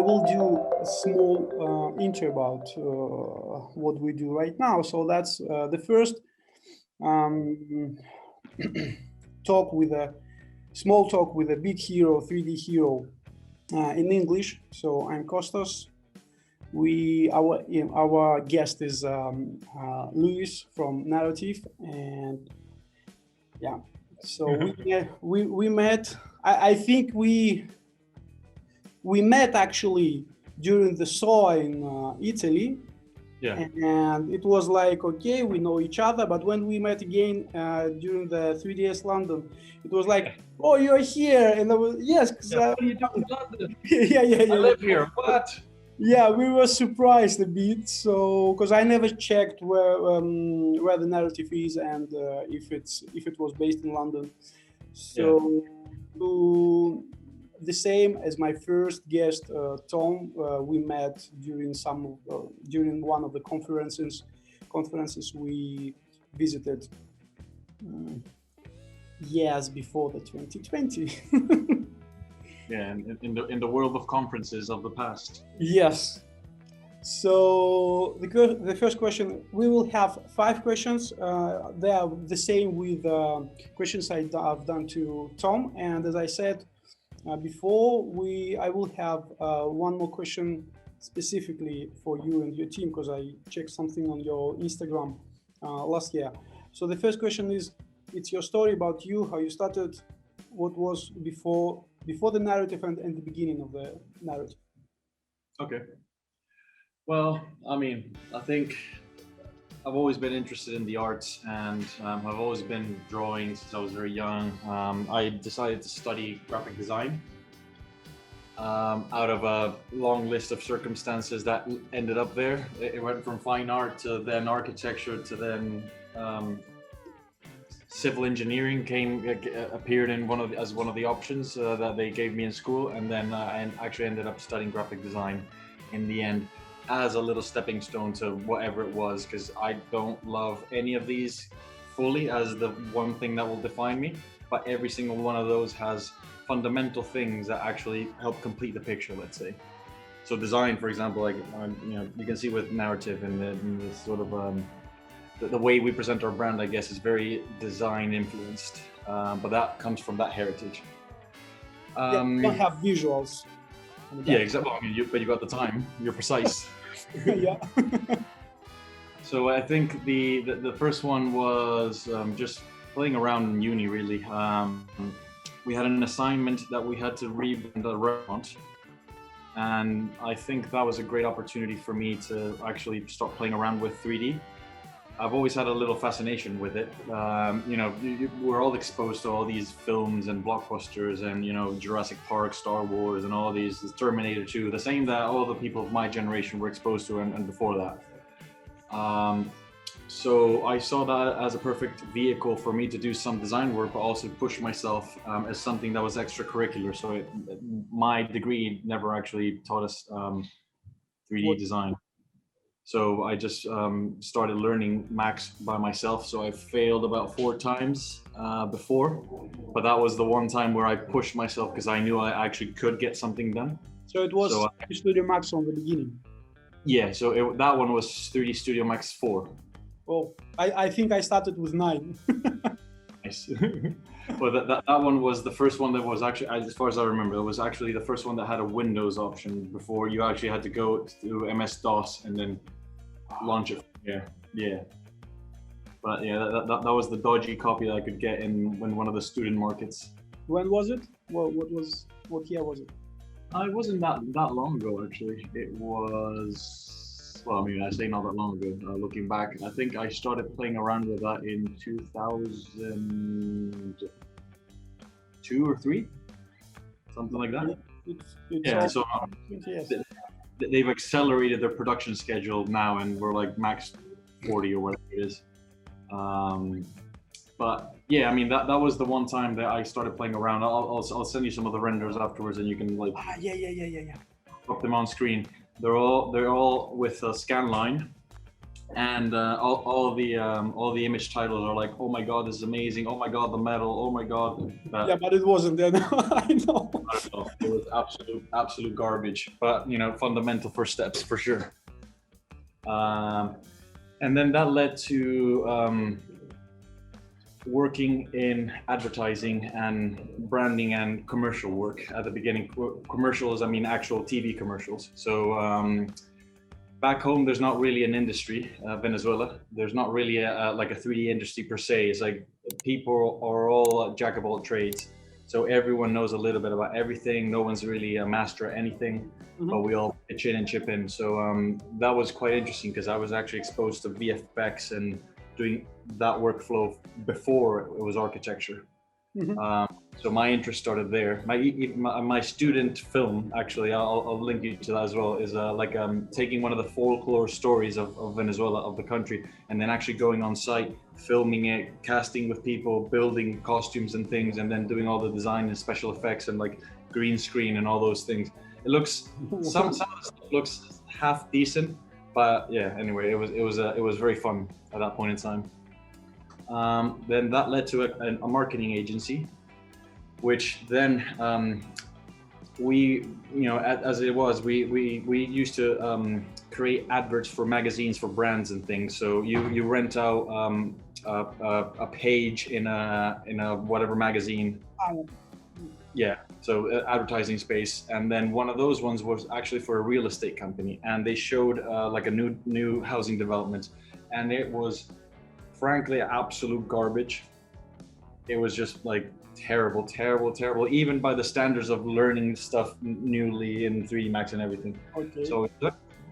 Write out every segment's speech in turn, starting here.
will do a small intro about what we do right now. So that's the first um, talk with a small talk with a big hero, 3D hero in English. So I'm Kostas. Our guest is Luis from Narrativ, and yeah. So we met. I think we met actually during the SOA in Italy. Yeah. And it was like, okay, we know each other. But when we met again during the 3DS London, it was like, oh, you're here. And I was, yes. What are you doing in London? Yeah. I live here. What? Yeah, we were surprised a bit. So, because I never checked where the Narrativ is and if it was based in London. So, the same as my first guest, Tom. We met during one of the conferences we visited years before the 2020. Yeah, in the world of conferences of the past. Yes. So the first question, we will have 5 questions. They are the same with questions I've done to Tom. And as I said before, I will have one more question specifically for you and your team, because I checked something on your Instagram last year. So the first question is, it's your story about you, how you started, what was before the Narrativ and the beginning of the Narrativ. Okay. Well, I mean, I think I've always been interested in the arts, and I've always been drawing since I was very young. I decided to study graphic design out of a long list of circumstances that ended up there. It went from fine art to then architecture to then civil engineering appeared in as one of the options that they gave me in school, and then I actually ended up studying graphic design in the end, as a little stepping stone to whatever it was, because I don't love any of these fully as the one thing that will define me, but every single one of those has fundamental things that actually help complete the picture, let's say. So design, for example, like you can see with Narrativ and the sort of the way we present our brand, I guess, is very design influenced, but that comes from that heritage. You don't have visuals. Yeah, exactly. I mean, but you got the time. You're precise. Yeah. So I think the first one was just playing around in uni, really. We had an assignment that we had to rebrand a restaurant, and I think that was a great opportunity for me to actually start playing around with 3D. I've always had a little fascination with it. We're all exposed to all these films and blockbusters and, Jurassic Park, Star Wars, and all these, Terminator 2, the same that all the people of my generation were exposed to and before that. So I saw that as a perfect vehicle for me to do some design work, but also push myself as something that was extracurricular. So my degree never actually taught us 3D design. So I just started learning Max by myself. So I failed about 4 times before, but that was the one time where I pushed myself because I knew I actually could get something done. So it was Studio Max from the beginning? Yeah, so that one was 3D Studio Max 4. Oh, I think I started with 9. Nice. Well, that one was the first one that was actually, as far as I remember, it was actually the first one that had a Windows option before you actually had to go to MS-DOS and then launch it from here. Yeah. But yeah, that was the dodgy copy that I could get in one of the student markets. When was it? What year was it? It wasn't that long ago, actually. It was, well, I mean, I say not that long ago. Looking back, I think I started playing around with that in 2002 or 3, something like that. Yeah, so they've accelerated their production schedule now, and we're like max 40 or whatever it is. But yeah, I mean, that was the one time that I started playing around. I'll send you some of the renders afterwards, and you can like yeah put them on screen. They're all with a scan line, and all the image titles are like, oh my god, this is amazing, oh my god, the metal, oh my god. Yeah, but it wasn't. I know. I know. I don't know, it was absolute garbage, but you know, fundamental first steps for sure. And then that led to working in advertising and branding and commercial work at the beginning. Commercials, I mean actual TV commercials. So back home, there's not really an industry, Venezuela. There's not really like a 3D industry per se. It's like people are all jack of all trades. So everyone knows a little bit about everything. No one's really a master at anything, but we all pitch in and chip in. So that was quite interesting because I was actually exposed to VFX and doing that workflow before it was architecture. So my interest started there. My student film, actually, I'll link you to that as well, is taking one of the folklore stories of Venezuela, of the country, and then actually going on site, filming it, casting with people, building costumes and things, and then doing all the design and special effects and like green screen and all those things. It looks, some of the stuff looks half decent, but yeah, anyway, it was very fun at that point in time. Then that led to a marketing agency, which then we, you know, as it was, we used to create adverts for magazines for brands and things. So you rent out a page in a whatever magazine. Yeah, so advertising space, and then one of those ones was actually for a real estate company, and they showed like a new housing development, and it was frankly absolute garbage. It was just like terrible, even by the standards of learning stuff newly in 3D Max and everything. Okay. So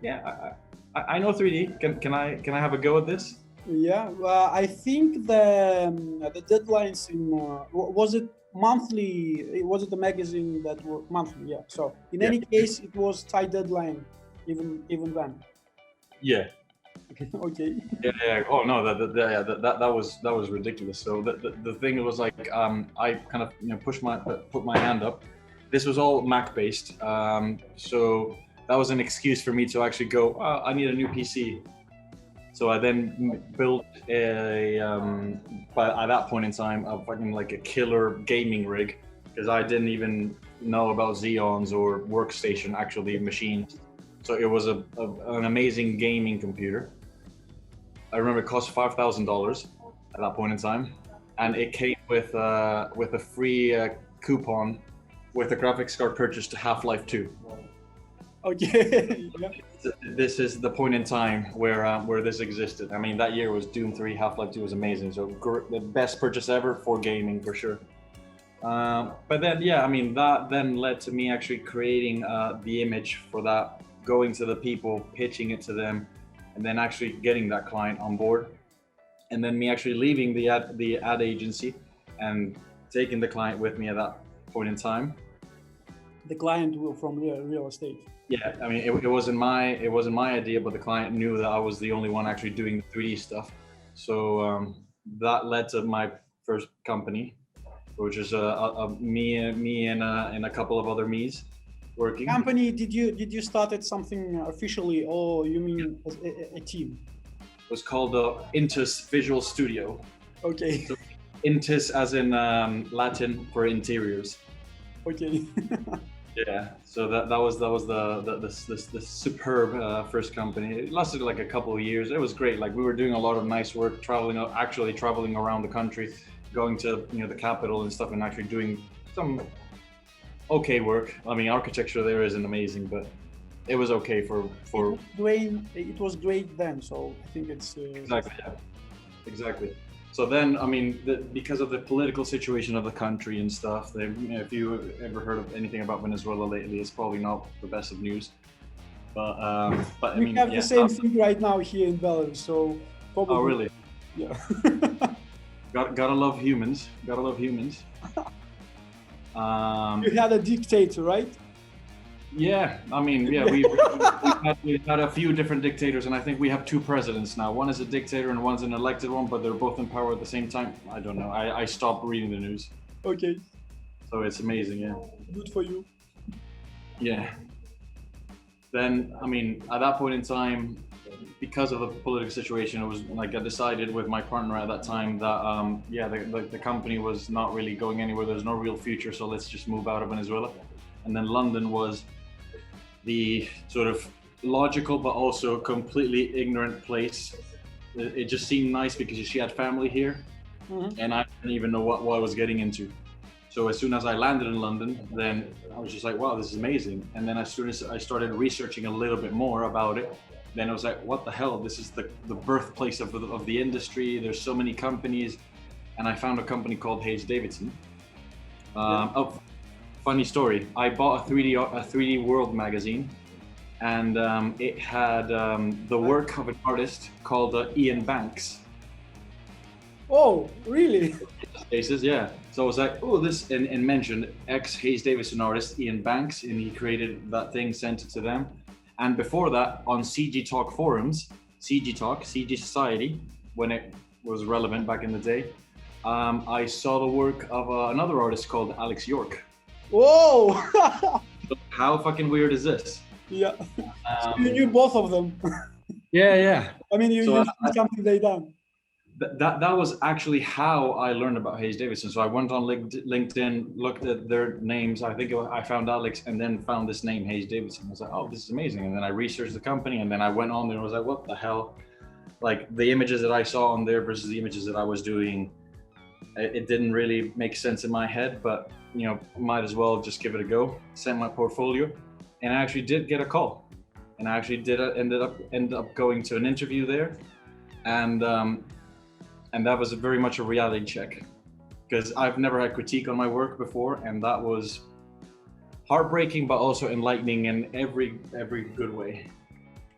yeah, I know 3D. Can I have a go at this? Yeah, well, I think the deadlines in was it monthly? Was it the magazine that was monthly? Yeah. So in any case, it was tight deadline, even then. Yeah. Okay. Yeah. Oh no, that was ridiculous. So the thing was like, I kind of, you know, put my hand up. This was all Mac based, so that was an excuse for me to actually go, oh, I need a new PC. So I then built but at that point in time, a fucking like a killer gaming rig, because I didn't even know about Xeons or workstation, actually machines. So it was an amazing gaming computer. I remember it cost $5,000 at that point in time, and it came with a free coupon with a graphics card purchase to Half-Life 2. Okay. Yeah. This is the point in time where this existed. I mean, that year was Doom 3, Half-Life 2 was amazing. So the best purchase ever for gaming for sure. But then, yeah, I mean, that then led to me actually creating the image for that, going to the people, pitching it to them, and then actually getting that client on board. And then me actually leaving the ad agency and taking the client with me at that point in time. The client from real estate. Yeah, I mean, it wasn't my idea, but the client knew that I was the only one actually doing the 3D stuff. So that led to my first company, which is me and a couple of other me's working. Company? Did you started something officially, or you mean a team? It was called Intus Visual Studio. Okay. So, Intus as in Latin for interiors. Okay. Yeah, so that was the superb first company. It lasted like a couple of years. It was great. Like we were doing a lot of nice work, traveling around the country, going to, you know, the capital and stuff, and actually doing some okay work. I mean, architecture there isn't amazing, but it was okay for. It was great then, so I think it's exactly, yeah, exactly. So then, I mean, because of the political situation of the country and stuff, if you ever heard of anything about Venezuela lately, it's probably not the best of news. But I mean, we have the same thing right now here in Belarus, so probably. Oh, really? Yeah. Gotta love humans. Gotta love humans. You had a dictator, right? Yeah, I mean, yeah, we've had a few different dictators, and I think we have two presidents now. One is a dictator and one's an elected one, but they're both in power at the same time. I don't know. I stopped reading the news. Okay. So it's amazing, yeah. Good for you. Yeah. Then, I mean, at that point in time, because of the political situation, it was like I decided with my partner at that time that the company was not really going anywhere. There's no real future, so let's just move out of Venezuela. And then London was the sort of logical but also completely ignorant place. It just seemed nice because she had family here, and I didn't even know what I was getting into. So as soon as I landed in London, then I was just like, wow, this is amazing. And then as soon as I started researching a little bit more about it, then I was like, what the hell? This is the birthplace of the industry. There's so many companies. And I found a company called Hayes Davidson. Oh, funny story. I bought a 3D World magazine, and it had the work of an artist called Ian Banks. Oh, really? Faces, yeah. So I was like, oh, this, and mentioned ex-Hayes Davidson artist Ian Banks, and he created that thing, sent it to them. And before that, on CG Talk forums, CG Society, when it was relevant back in the day, I saw the work of another artist called Alex York. Whoa! How fucking weird is this? Yeah. So you knew both of them. Yeah. I mean, you knew something they done. That was actually how I learned about Hayes Davidson. So I went on LinkedIn, looked at their names. I think I found Alex, and then found this name, Hayes Davidson. I was like, oh, this is amazing. And then I researched the company, and then I went on there and was like, what the hell? Like the images that I saw on there versus the images that I was doing, it didn't really make sense in my head, but might as well just give it a go. Sent my portfolio, and I actually did get a call. And I actually ended up going to an interview there. And that was very much a reality check, because I've never had critique on my work before, and that was heartbreaking, but also enlightening in every good way.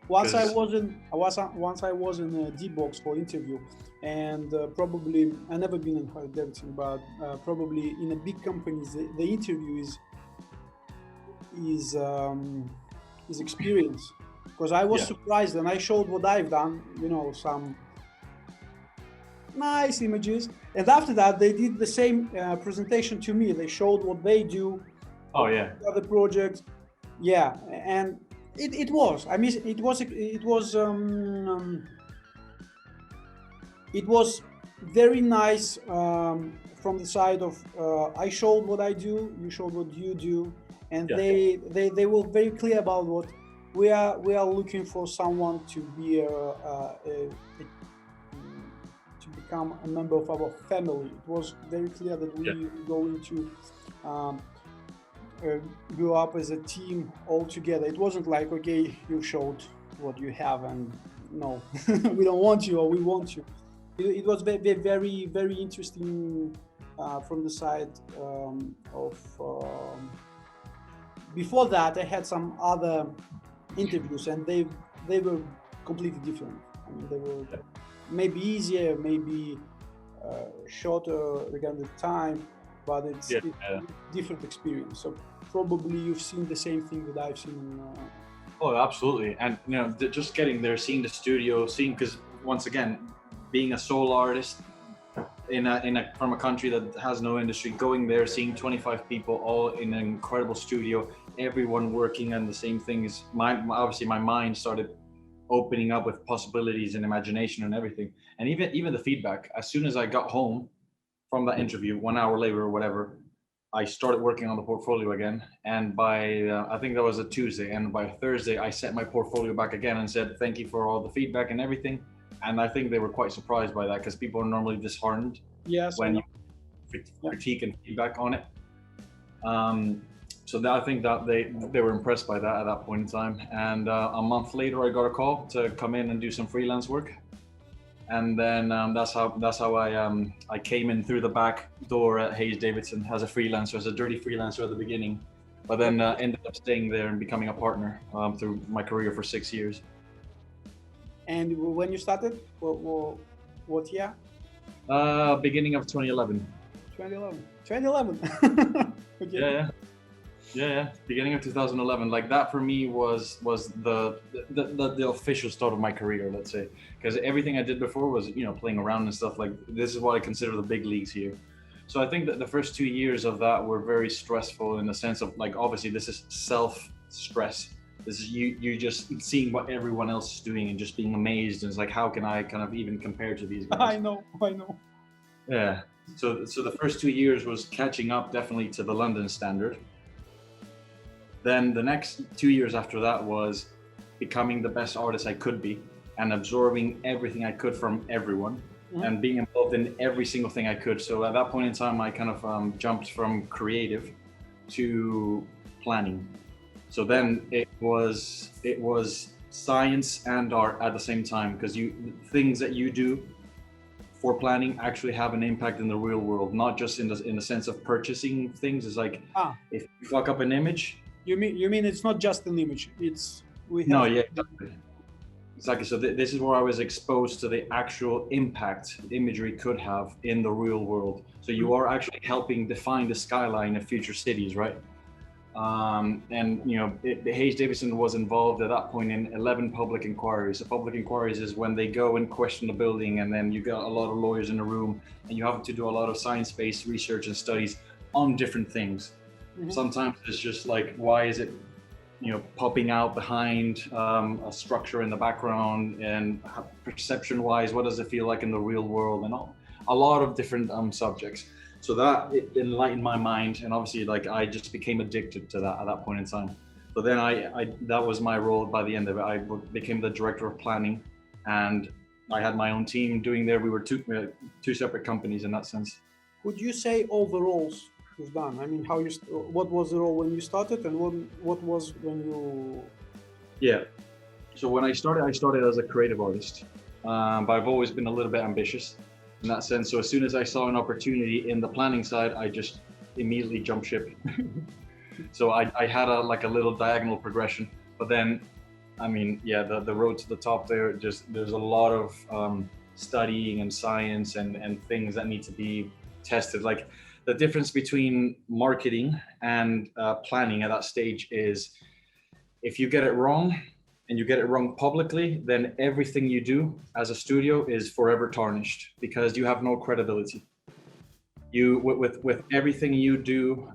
Once I was in a D-box for interview, and probably I never been in Harley Davidson, but probably in a big companies the interview is experience, because I was surprised, and I showed what I've done, some nice images, and after that they did the same presentation to me. They showed what they do. Oh yeah. Other projects, yeah, and it was. I mean, it was very nice from the side of I showed what I do, you showed what you do, and they were very clear about what we are looking for someone to be to become a member of our family. It was very clear that we were going to grow up as a team all together. It wasn't like, okay, you showed what you have and no, we don't want you, or we want you. It was very, very, very interesting from the side of. Before that, I had some other interviews, and they were completely different. I mean, they were maybe easier, maybe shorter regarding the time, but it's a different experience. So probably you've seen the same thing that I've seen. Oh, absolutely. And just getting there, seeing the studio, because once again, being a solo artist from a country that has no industry, going there, seeing 25 people all in an incredible studio, everyone working on the same things. Obviously my mind started opening up with possibilities and imagination and everything. And even the feedback, as soon as I got home from that interview, 1 hour later or whatever, I started working on the portfolio again. And by I think that was a Tuesday, and by Thursday I sent my portfolio back again and said thank you for all the feedback and everything. And I think they were quite surprised by that, because people are normally disheartened when you critique and feedback on it. So I think that they were impressed by that at that point in time. And a month later, I got a call to come in and do some freelance work. And then that's how I came in through the back door at Hayes Davidson as a freelancer, as a dirty freelancer at the beginning, but then ended up staying there and becoming a partner through my career for 6 years. And when you started, what year? Beginning of 2011. 2011. Okay. Yeah. Beginning of 2011. Like that for me was the official start of my career, let's say, because everything I did before was playing around and stuff. Like this is what I consider the big leagues here. So I think that the first 2 years of that were very stressful in the sense of, like, obviously this is self-stress. This is you just seeing what everyone else is doing and just being amazed. And it's like, how can I kind of even compare to these guys? I know. Yeah. So the first 2 years was catching up definitely to the London standard. Then the next 2 years after that was becoming the best artist I could be and absorbing everything I could from everyone and being involved in every single thing I could. So at that point in time, I kind of jumped from creative to planning. So then it was science and art at the same time, because things that you do for planning actually have an impact in the real world, not just in the sense of purchasing things. It's like if you fuck up an image. You mean it's not just an image? Exactly. So this is where I was exposed to the actual impact imagery could have in the real world. So you are actually helping define the skyline of future cities, right? And Hayes Davidson was involved at that point in 11 public inquiries. So public inquiries is when they go and question the building, and then you got a lot of lawyers in the room, and you have to do a lot of science-based research and studies on different things. Sometimes it's just like, why is it popping out behind a structure in the background, and perception wise, what does it feel like in the real world, and a lot of different subjects. So that it enlightened my mind, and obviously like I just became addicted to that at that point in time. So then I that was my role by the end of it. I became the director of planning, and I had my own team doing there. We were two separate companies in that sense. Would you say all the roles you've done? I mean, what was the role when you started, and what was when you? Yeah. So when I started as a creative artist, but I've always been a little bit ambitious in that sense. So as soon as I saw an opportunity in the planning side, I just immediately jumped ship. So I had a little diagonal progression, but then, I mean, yeah, the road to the top there's a lot of studying and science and things that need to be tested. Like the difference between marketing and planning at that stage is, if you get it wrong, and you get it wrong publicly, then everything you do as a studio is forever tarnished, because you have no credibility. You with everything you do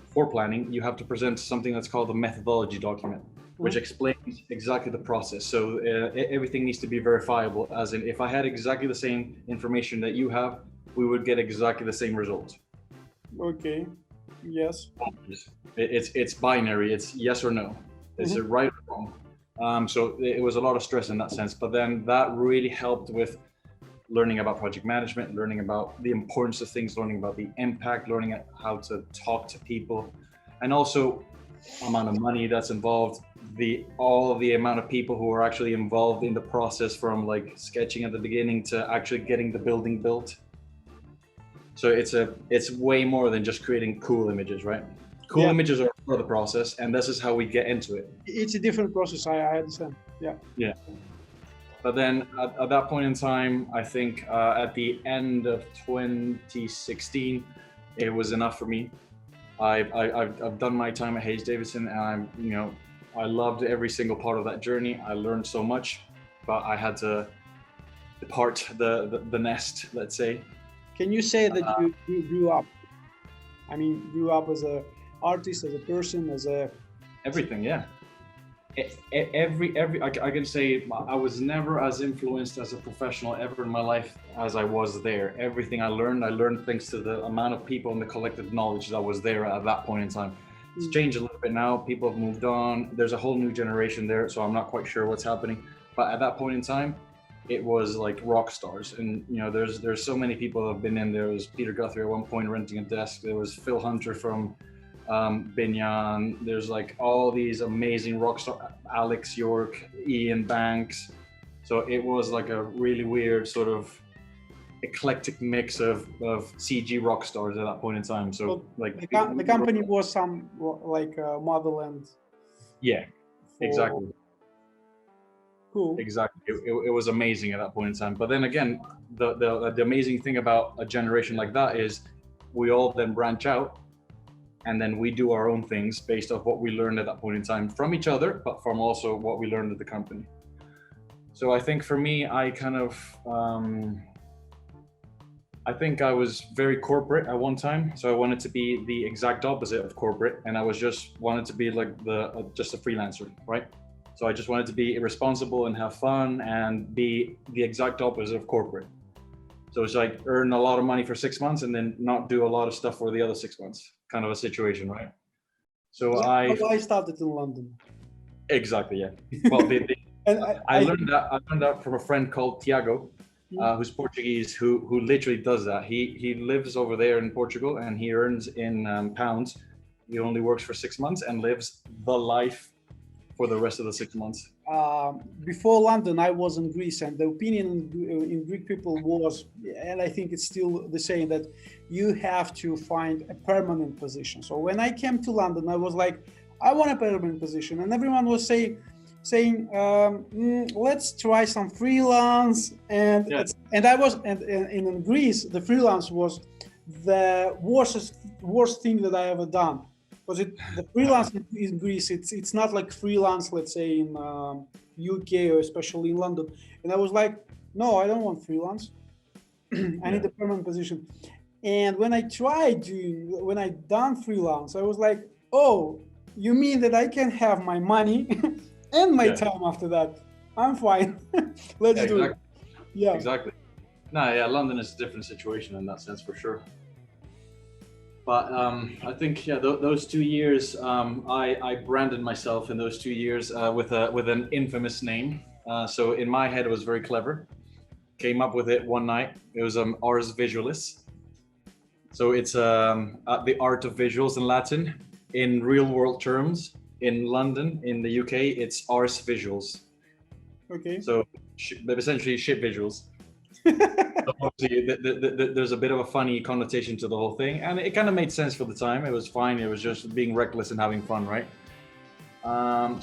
for planning, you have to present something that's called a methodology document, which explains exactly the process. So everything needs to be verifiable, as in, if I had exactly the same information that you have, we would get exactly the same results. Okay. Yes. It's binary. It's yes or no. Is it right or wrong? So it was a lot of stress in that sense, but then that really helped with learning about project management, learning about the importance of things, learning about the impact, learning how to talk to people, and also amount of money that's involved, all of the amount of people who are actually involved in the process, from like sketching at the beginning to actually getting the building built. So it's way more than just creating cool images, right? Cool images are part of the process, and this is how we get into it. It's a different process, I understand. Yeah. But then at that point in time, I think at the end of 2016, it was enough for me. I've done my time at Hayes Davidson, and I loved every single part of that journey. I learned so much, but I had to depart the nest, let's say. Can you say that you grew up? I mean, grew up as a artist, as a person, as a everything, yeah. I can say I was never as influenced as a professional ever in my life as I was there. Everything I learned thanks to the amount of people and the collective knowledge that was there at that point in time. It's changed a little bit now. People have moved on. There's a whole new generation there, so I'm not quite sure what's happening. But at that point in time, it was like rock stars. And there's so many people that have been in there. There was Peter Guthrie at one point renting a desk. There was Phil Hunter from Binyan. There's like all these amazing rock stars, Alex York, Ian Banks. So it was like a really weird sort of eclectic mix of CG rock stars at that point in time. So like the company was some like motherland. Yeah, exactly. Cool. Exactly. It was amazing at that point in time. But then again, the amazing thing about a generation like that is we all then branch out, and then we do our own things based off what we learned at that point in time from each other, but from also what we learned at the company. So I think for me, I kind of I think I was very corporate at one time, so I wanted to be the exact opposite of corporate, and I was just wanted to be like just a freelancer, right? So I just wanted to be irresponsible and have fun and be the exact opposite of corporate. So it's like earn a lot of money for 6 months and then not do a lot of stuff for the other 6 months, kind of a situation, right? So I started in London. Exactly, yeah. Well, and I learned that from a friend called Tiago, who's Portuguese, who literally does that. He lives over there in Portugal and he earns in pounds. He only works for 6 months and lives the life for the rest of the 6 months. Before London, I was in Greece, and the opinion in Greek people was, and I think it's still the same, that you have to find a permanent position. So when I came to London, I was like, I want a permanent position, and everyone was saying, let's try some freelance, and in Greece, the freelance was the worst thing that I ever done. Because the freelance in Greece, it's not like freelance, let's say in UK or especially in London. And I was like, no, I don't want freelance. I need a permanent position. And when I done freelance, I was like, oh, you mean that I can have my money and my time after that? I'm fine. Let's do it. Yeah, exactly. No, yeah, London is a different situation in that sense for sure. But I think those 2 years, I branded myself in those 2 years with an infamous name. So in my head, it was very clever. Came up with it one night. It was ars visualis. So it's the art of visuals in Latin. In real world terms, in London, in the UK, it's ars visuals. Okay. So essentially shit visuals. There's a bit of a funny connotation to the whole thing, and it kind of made sense for the time. It was fine. It was just being reckless and having fun, right?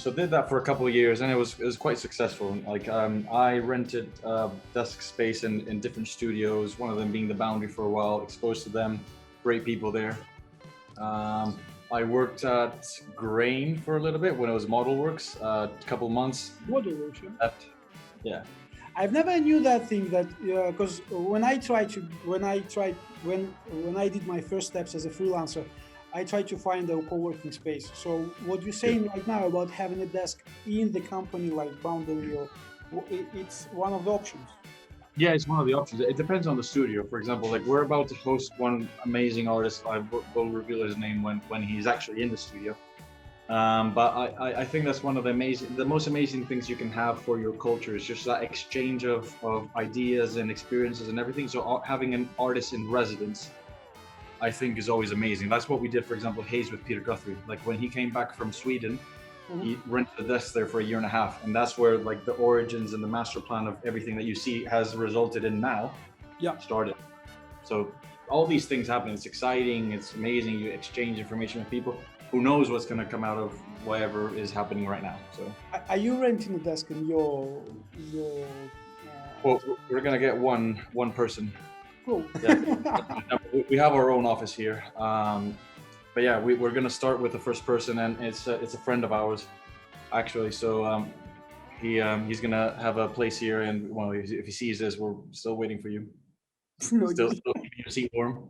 So did that for a couple of years, and it was quite successful. Like I rented desk space in different studios, one of them being the Boundary for a while, exposed to them, great people there. I worked at Grain for a little bit when it was Modelworks, a couple months. Modelworks, yeah. I've never knew that thing, that because when I did my first steps as a freelancer, I tried to find a co-working space. So what you're saying right now about having a desk in the company like Boundary, it's one of the options. Yeah, it's one of the options. It depends on the studio. For example, like we're about to host one amazing artist. I will reveal his name when he's actually in the studio. But I think that's one of the most amazing things you can have for your culture is just that exchange of ideas and experiences and everything. So having an artist in residence, I think, is always amazing. That's what we did, for example, Haze with Peter Guthrie. Like when he came back from Sweden, he rented a desk there for 1.5 years, and that's where like the origins and the master plan of everything that you see has resulted in now. Started. So all these things happen. It's exciting. It's amazing. You exchange information with people. Who knows what's going to come out of whatever is happening right now? So, are you renting a desk in your? Well, we're going to get one person. Cool. Yeah. We have our own office here, but yeah, we're going to start with the first person, and it's a friend of ours, actually. So he's going to have a place here, and well, if he sees this, we're still waiting for you. Still keeping your seat warm.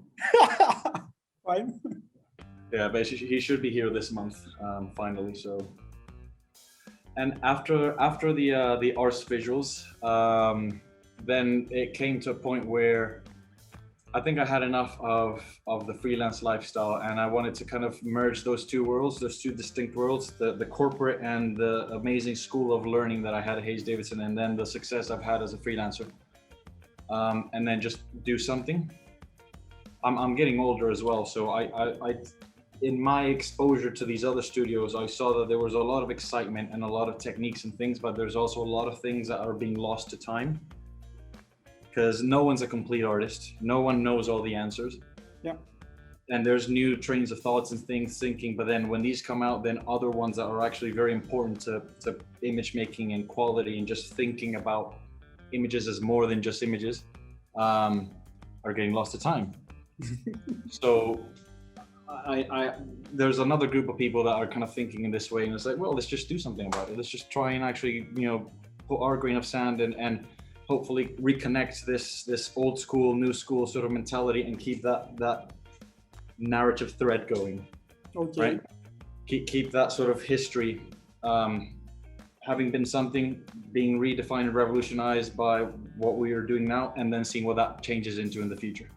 Fine. Yeah, but he should be here this month, finally. So, and after the ars visuals, then it came to a point where I think I had enough of the freelance lifestyle, and I wanted to kind of merge those two worlds, those two distinct worlds, the corporate and the amazing school of learning that I had at Hayes Davidson, and then the success I've had as a freelancer, and then just do something. I'm getting older as well, so I in my exposure to these other studios, I saw that there was a lot of excitement and a lot of techniques and things, but there's also a lot of things that are being lost to time, because no one's a complete artist. No one knows all the answers. Yeah. And there's new trains of thoughts and things thinking, but then when these come out, then other ones that are actually very important to image making and quality and just thinking about images as more than just images are getting lost to time. So there's another group of people that are kind of thinking in this way, and it's like, well, let's just do something about it. Let's just try and actually, put our grain of sand and hopefully reconnect this old school, new school sort of mentality and keep that narrative thread going. Okay. Right? Keep that sort of history having been something, being redefined and revolutionized by what we are doing now, and then seeing what that changes into in the future.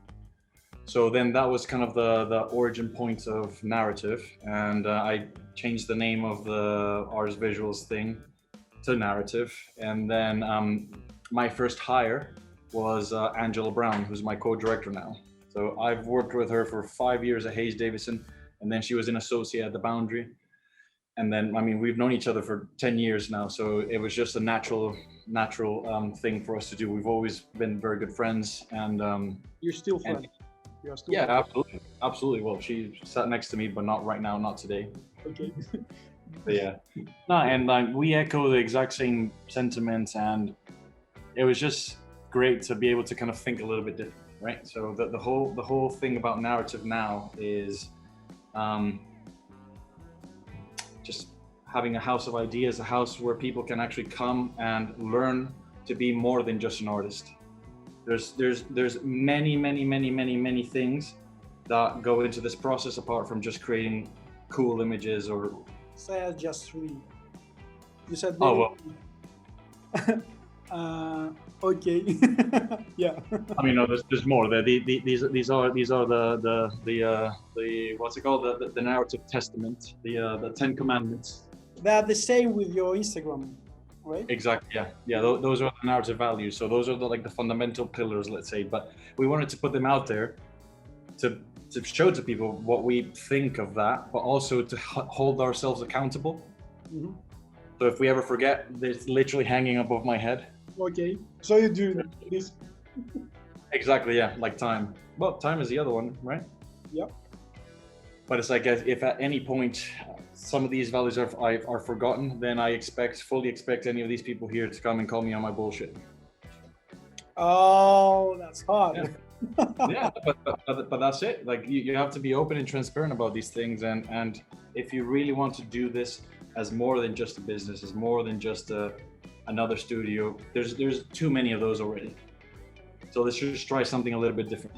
So then that was kind of the origin point of Narrative, and I changed the name of the Ars Visuals thing to Narrative. And then my first hire was Angela Brown, who's my co-director now. So I've worked with her for 5 years at Hayes Davidson, and then she was an associate at The Boundary. And then, I mean, we've known each other for 10 years now, so it was just a natural thing for us to do. We've always been very good friends, and you're still friends. Yeah, absolutely, absolutely. Well, she sat next to me, but not right now, not today. Okay. But yeah, no, and we echo the exact same sentiments, and it was just great to be able to kind of think a little bit different, right? So the whole thing about Narrative now is just having a house of ideas, a house where people can actually come and learn to be more than just an artist. There's many things that go into this process apart from just creating cool images or. Say just 3. You said. Oh well. Okay. Yeah. I mean, no, there's more. These are the what's it called? The narrative testament, the 10 commandments. They're the same with your Instagram, right? Exactly. Yeah. Those are the narrative values. So those are the fundamental pillars, let's say. But we wanted to put them out there to show to people what we think of that, but also to hold ourselves accountable. Mm-hmm. So if we ever forget, it's literally hanging above my head. Okay, so you do this. Exactly, yeah, like time. Well, time is the other one, right? Yep. But it's like if at any point some of these values are forgotten, then I fully expect any of these people here to come and call me on my bullshit. Oh, that's hard. Yeah. Yeah, but that's it. Like you have to be open and transparent about these things, and if you really want to do this as more than just a business, as more than just another studio, there's too many of those already. So let's just try something a little bit different.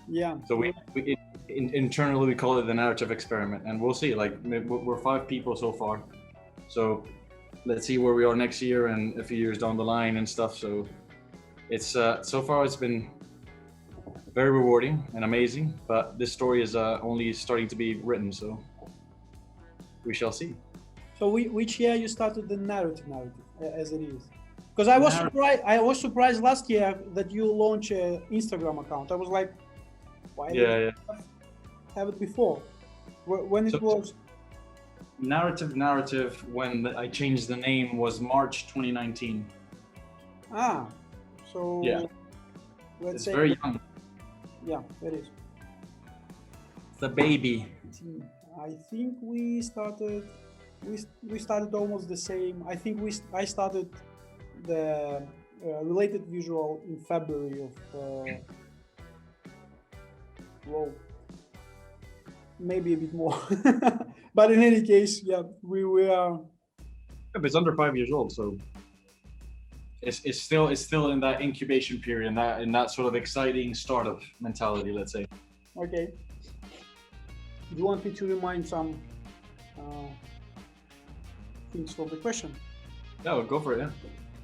Yeah. So internally we call it the narrative experiment, and we'll see. Like we're 5 people so far, so let's see where we are next year and a few years down the line and stuff. So it's so far it's been very rewarding and amazing, but this story is only starting to be written, so we shall see. So which year you started the narrative as it is? Because I was surprised last year that you launched an Instagram account. I was like, why didn't you have it before? When it was? Narrative, when I changed the name was March 2019. Ah, so yeah, let's it's say very young. Yeah, it is. It's a baby. I think we started almost the same. I think I started the related visual in February of maybe a bit more. But in any case, yeah, we are. Yeah, it's under 5 years old, so it's still in that incubation period, in that sort of exciting startup mentality, let's say. Okay. Do you want me to remind some things from the question? Yeah, we'll go for it. Yeah.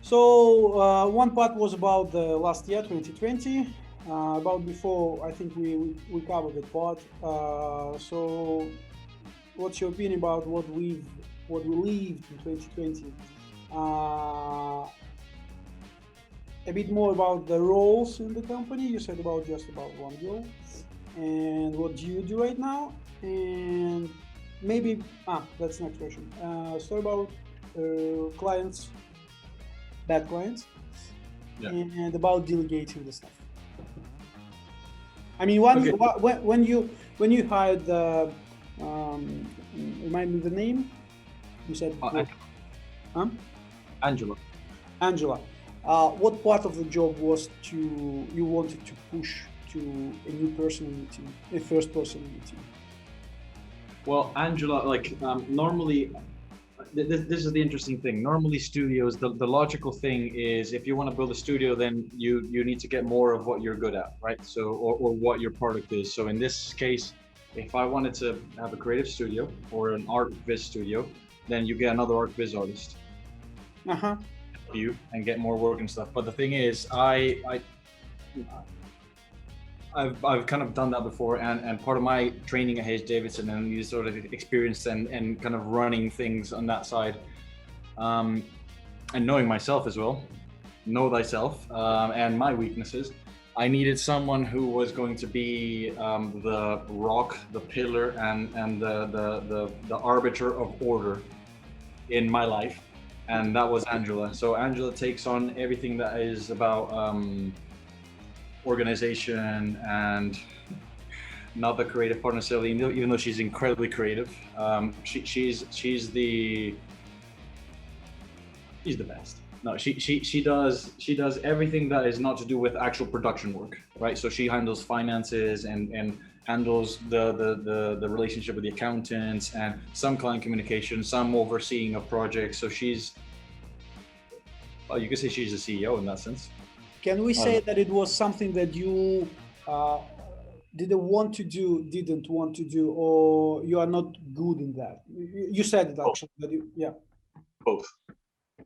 So one part was about the last year, 2020. About before, I think we covered that part. So, what's your opinion about what we lived in 2020? A bit more about the roles in the company. You said just about one role, and what do you do right now? And maybe that's next question. So about clients, bad clients, and about delegating the stuff. I mean, when you hired remind me the name. You said Angela. What part of the job was you wanted to push to a new person in the team, a first person in the team? Well, Angela, normally this is the interesting thing. Normally studios, the logical thing is if you want to build a studio, then you need to get more of what you're good at, right? So, or what your product is. So in this case, if I wanted to have a creative studio or an archviz studio, then you get another archviz artist. Uh-huh. You and get more work and stuff. But the thing is, I've kind of done that before, and part of my training at Hayes Davidson and you sort of experience and kind of running things on that side, and knowing myself as well, know thyself, and my weaknesses. I needed someone who was going to be the rock, the pillar, and the arbiter of order in my life, and that was Angela. So Angela takes on everything that is about organization and not the creative part necessarily, even though she's incredibly creative. She's the best. No, she does everything that is not to do with actual production work, right? So she handles finances and handles the relationship with the accountants and some client communication, some overseeing of projects. So she's, well, you could say she's the CEO in that sense. Can we say that it was something that you didn't want to do, or you are not good in that? You said it actually, but yeah. Both.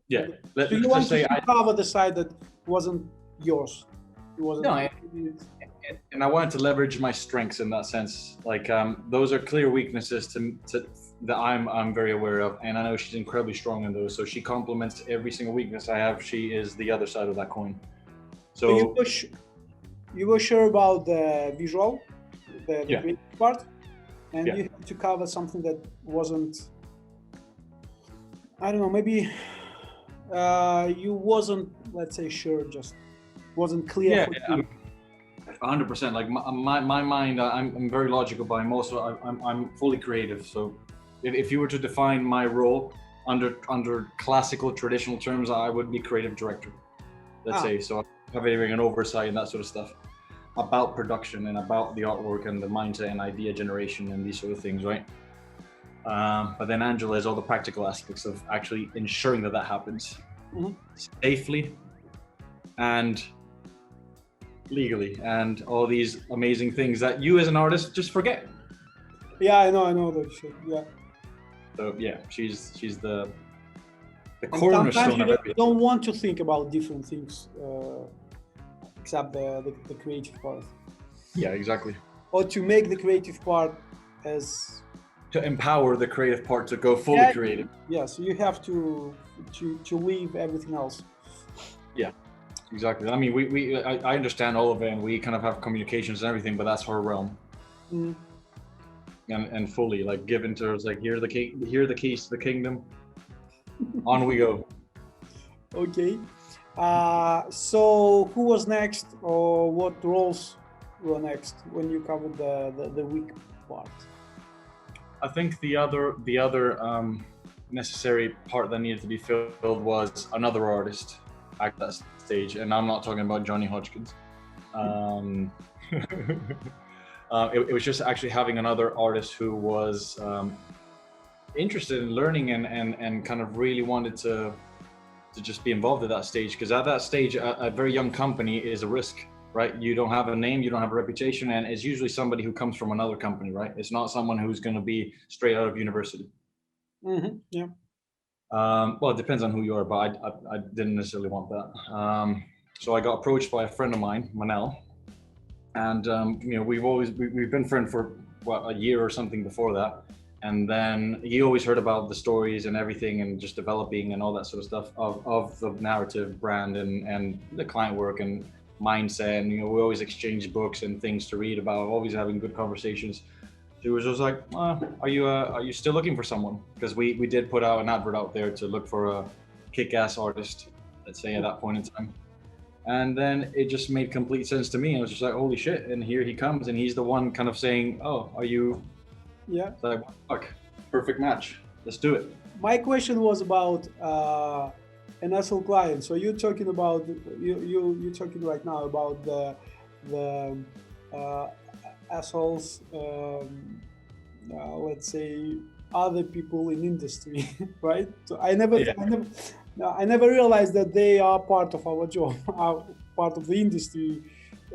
Yeah. Okay. So you want to cover the side that wasn't yours. It wasn't. No, and I wanted to leverage my strengths in that sense. Like those are clear weaknesses to that I'm very aware of, and I know she's incredibly strong in those. So she complements every single weakness I have. She is the other side of that coin. So you were sure about the visual, the creative part, and you had to cover something that wasn't, I don't know, maybe you wasn't, let's say, sure, just wasn't clear. Yeah, 100%. Like my mind, I'm very logical, but I'm also I'm fully creative. So if you were to define my role under classical traditional terms, I would be creative director. Let's say so. Having an oversight and that sort of stuff about production and about the artwork and the mindset and idea generation and these sort of things, right? But then Angela is all the practical aspects of actually ensuring that happens safely and legally, and all these amazing things that you as an artist just forget. Yeah, I know that shit. Yeah. So yeah, she's the cornerstone of everything. You don't want to think about different things except the creative part. Yeah, exactly. Or to make the creative part as to empower the creative part to go fully creative. Yeah, so you have to leave everything else. Yeah, exactly. I mean, I understand all of it, and we kind of have communications and everything, but that's her realm. And fully like given to her, like here are the keys to the kingdom. On we go. Okay. So who was next, or what roles were next when you covered the weak part? I think the other necessary part that needed to be filled was another artist at that stage, and I'm not talking about Johnny Hodgkins. It was just actually having another artist who was interested in learning and kind of really wanted to just be involved at that stage, because at that stage a very young company is a risk, right? You don't have a name, you don't have a reputation, and it's usually somebody who comes from another company, right? It's not someone who's going to be straight out of university. Yeah. Well, it depends on who you are, but I didn't necessarily want that. So I got approached by a friend of mine, Manel, and you know, we've been friends for a year or something before that. And then he always heard about the stories and everything and just developing and all that sort of stuff of the Narrativ brand and the client work and mindset. And, you know, we always exchange books and things to read about, always having good conversations. He was just like, are you still looking for someone? Because we did put out an advert out there to look for a kick-ass artist, let's say, at that point in time. And then it just made complete sense to me. I was just like, holy shit. And here he comes, and he's the one kind of saying, oh, are you... Yeah. So like, fuck, perfect match. Let's do it. My question was about an SL client. So you're talking about you're talking right now about the SL's let's say other people in industry, right? So I never, Yeah. I never realized that they are part of our job, are part of the industry.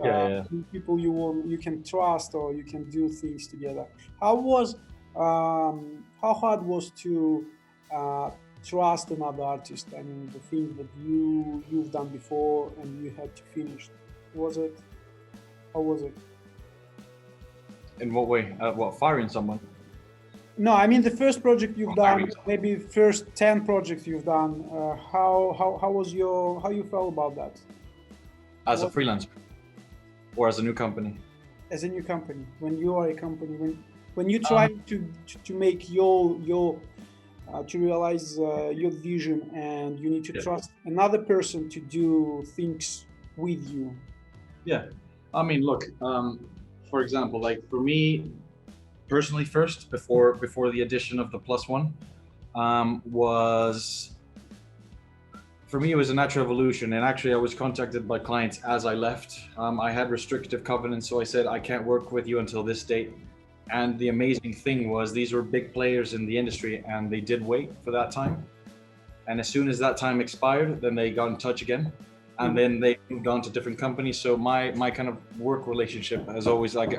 Yeah. People you can trust or you can do things together. How was how hard was to trust another artist? I mean, the thing that you've done before and you had to finish. Was it? How was it? In what way? What, firing someone? No, I mean the first project you've done, Hiring. maybe first 10 projects you've done. How was how you felt about that As a What- freelancer or as a new company? as a new company? When you are a company, when you try to make your to realize your vision, and you need to Yeah. trust another person to do things with you. Yeah, I mean, look, for example, like for me personally, first before the addition of the plus one, was for me it was a natural evolution. And actually, I was contacted by clients as I left. I had restrictive covenants, so I said I can't work with you until this date. And the amazing thing was these were big players in the industry, and they did wait for that time. And as soon as that time expired, then they got in touch again. And then they moved on to different companies. So my kind of work relationship has always, like,